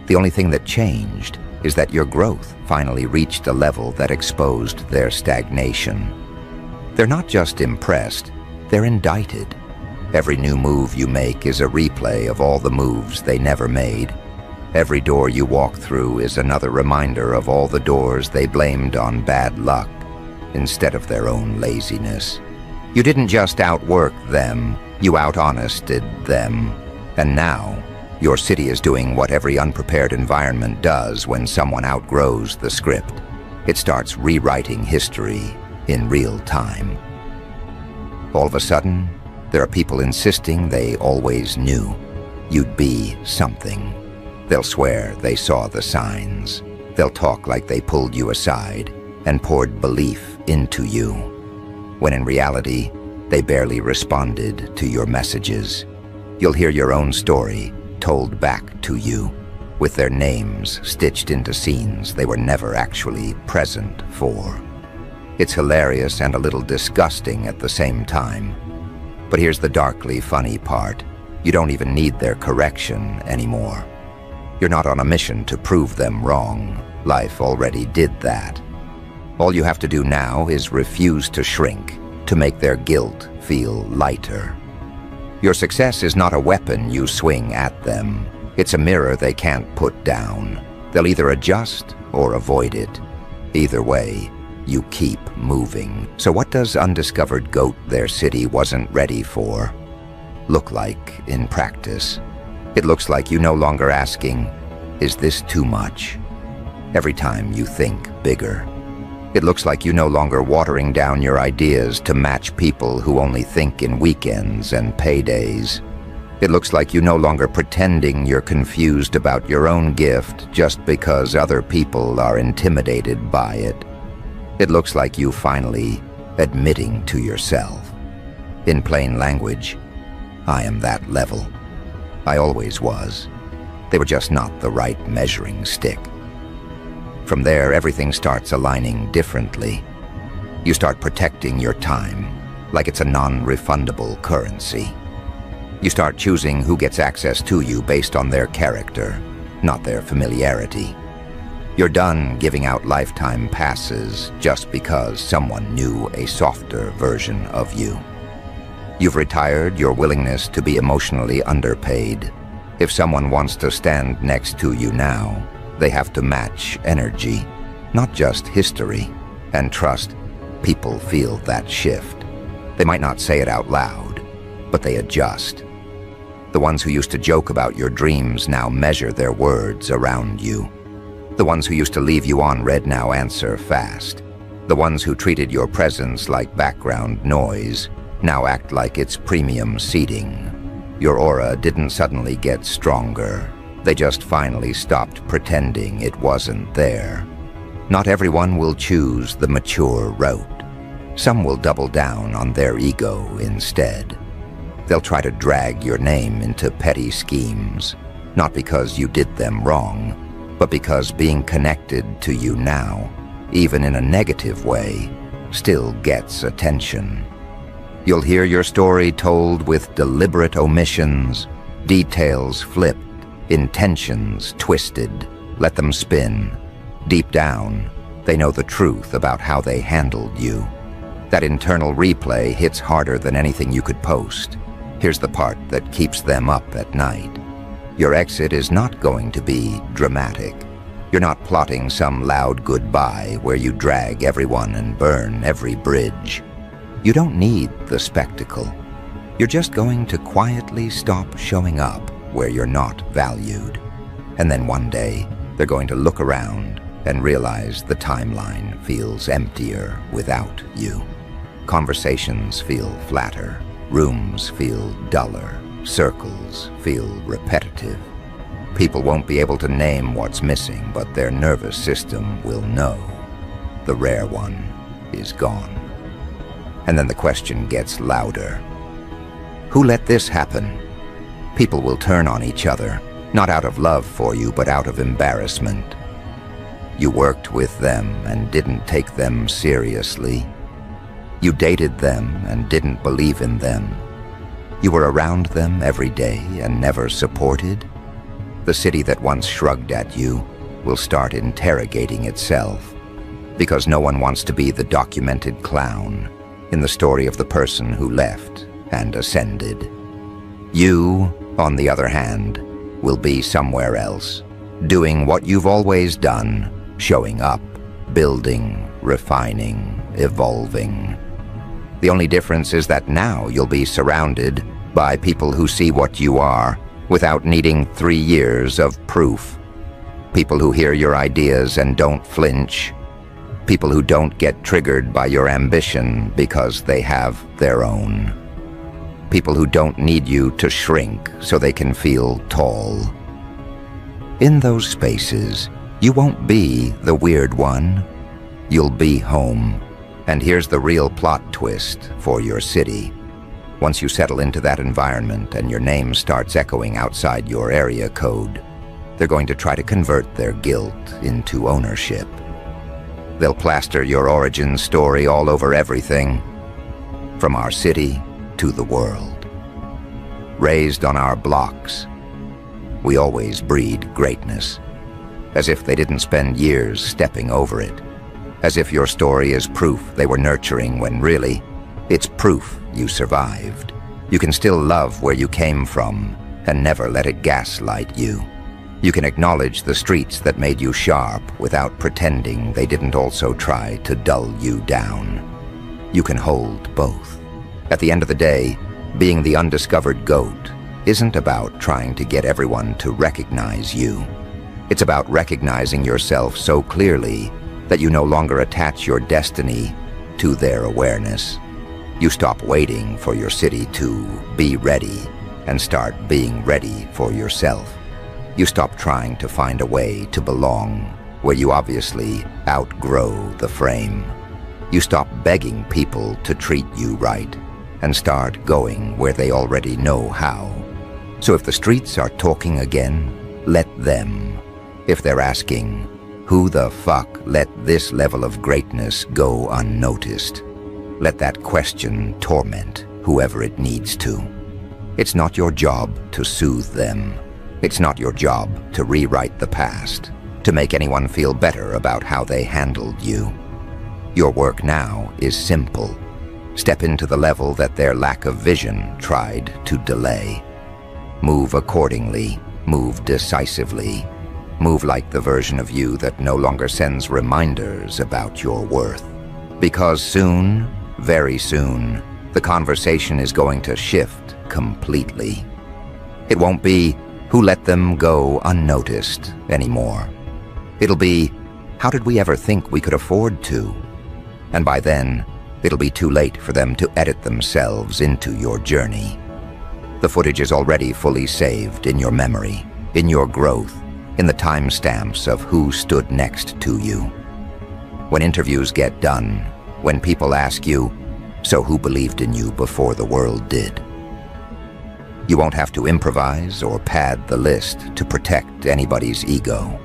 The only thing that changed is that your growth finally reached a level that exposed their stagnation. They're not just impressed, they're indicted. Every new move you make is a replay of all the moves they never made. Every door you walk through is another reminder of all the doors they blamed on bad luck instead of their own laziness. You didn't just outwork them, you out-honested them. And now, your city is doing what every unprepared environment does when someone outgrows the script. It starts rewriting history in real time. All of a sudden, there are people insisting they always knew you'd be something. They'll swear they saw the signs. They'll talk like they pulled you aside and poured belief into you, when in reality, they barely responded to your messages. You'll hear your own story told back to you, with their names stitched into scenes they were never actually present for. It's hilarious and a little disgusting at the same time. But here's the darkly funny part. You don't even need their correction anymore. You're not on a mission to prove them wrong. Life already did that. All you have to do now is refuse to shrink, to make their guilt feel lighter. Your success is not a weapon you swing at them. It's a mirror they can't put down. They'll either adjust or avoid it. Either way, you keep moving. So what does undiscovered goat their city wasn't ready for look like in practice? It looks like you no longer asking, "Is this too much?" every time you think bigger. It looks like you no longer watering down your ideas to match people who only think in weekends and paydays. It looks like you no longer pretending you're confused about your own gift just because other people are intimidated by it. It looks like you finally admitting to yourself. In plain language, I am that level. I always was. They were just not the right measuring stick. From there, everything starts aligning differently. You start protecting your time, like it's a non-refundable currency. You start choosing who gets access to you based on their character, not their familiarity. You're done giving out lifetime passes just because someone knew a softer version of you. You've retired your willingness to be emotionally underpaid. If someone wants to stand next to you now, they have to match energy, not just history. And trust, people feel that shift. They might not say it out loud, but they adjust. The ones who used to joke about your dreams now measure their words around you. The ones who used to leave you on red now answer fast. The ones who treated your presence like background noise now act like it's premium seating. Your aura didn't suddenly get stronger. They just finally stopped pretending it wasn't there. Not everyone will choose the mature route. Some will double down on their ego instead. They'll try to drag your name into petty schemes, not because you did them wrong, but because being connected to you now, even in a negative way, still gets attention. You'll hear your story told with deliberate omissions, details flipped, intentions twisted. Let them spin. Deep down, they know the truth about how they handled you. That internal replay hits harder than anything you could post. Here's the part that keeps them up at night. Your exit is not going to be dramatic. You're not plotting some loud goodbye where you drag everyone and burn every bridge. You don't need the spectacle. You're just going to quietly stop showing up where you're not valued. And then one day, they're going to look around and realize the timeline feels emptier without you. Conversations feel flatter. Rooms feel duller. Circles feel repetitive. People won't be able to name what's missing, but their nervous system will know. The rare one is gone. And then the question gets louder. Who let this happen? People will turn on each other, not out of love for you, but out of embarrassment. You worked with them and didn't take them seriously. You dated them and didn't believe in them. You were around them every day and never supported. The city that once shrugged at you will start interrogating itself, because no one wants to be the documented clown in the story of the person who left and ascended. You, on the other hand, will be somewhere else, doing what you've always done, showing up, building, refining, evolving. The only difference is that now you'll be surrounded by people who see what you are without needing 3 years of proof. People who hear your ideas and don't flinch. People who don't get triggered by your ambition because they have their own. People who don't need you to shrink so they can feel tall. In those spaces, you won't be the weird one. You'll be home. And here's the real plot twist for your city. Once you settle into that environment and your name starts echoing outside your area code, they're going to try to convert their guilt into ownership. They'll plaster your origin story all over everything, from our city to the world. Raised on our blocks, we always breed greatness, as if they didn't spend years stepping over it, as if your story is proof they were nurturing when really, it's proof you survived. You can still love where you came from and never let it gaslight you. You can acknowledge the streets that made you sharp without pretending they didn't also try to dull you down. You can hold both. At the end of the day, being the undiscovered goat isn't about trying to get everyone to recognize you. It's about recognizing yourself so clearly that you no longer attach your destiny to their awareness. You stop waiting for your city to be ready and start being ready for yourself. You stop trying to find a way to belong where you obviously outgrow the frame. You stop begging people to treat you right and start going where they already know how. So if the streets are talking again, let them. If they're asking, who the fuck let this level of greatness go unnoticed? Let that question torment whoever it needs to. It's not your job to soothe them. It's not your job to rewrite the past, to make anyone feel better about how they handled you. Your work now is simple. Step into the level that their lack of vision tried to delay. Move accordingly, move decisively. Move like the version of you that no longer sends reminders about your worth. Because soon, very soon, the conversation is going to shift completely. It won't be, who let them go unnoticed anymore. It'll be, how did we ever think we could afford to? And by then, it'll be too late for them to edit themselves into your journey. The footage is already fully saved in your memory, in your growth, in the timestamps of who stood next to you. When interviews get done, when people ask you, so who believed in you before the world did? You won't have to improvise or pad the list to protect anybody's ego.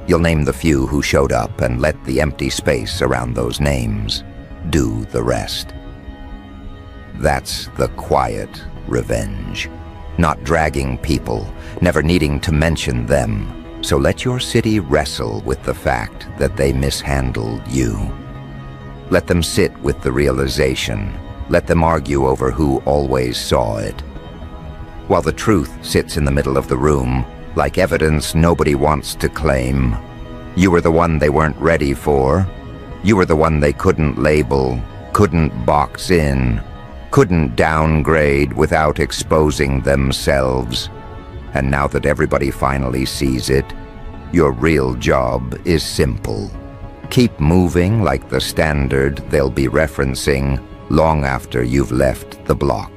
You'll name the few who showed up and let the empty space around those names do the rest. That's the quiet revenge. Not dragging people, never needing to mention them. So let your city wrestle with the fact that they mishandled you. Let them sit with the realization. Let them argue over who always saw it. While the truth sits in the middle of the room, like evidence nobody wants to claim. You were the one they weren't ready for. You were the one they couldn't label, couldn't box in, couldn't downgrade without exposing themselves. And now that everybody finally sees it, your real job is simple. Keep moving like the standard they'll be referencing long after you've left the block.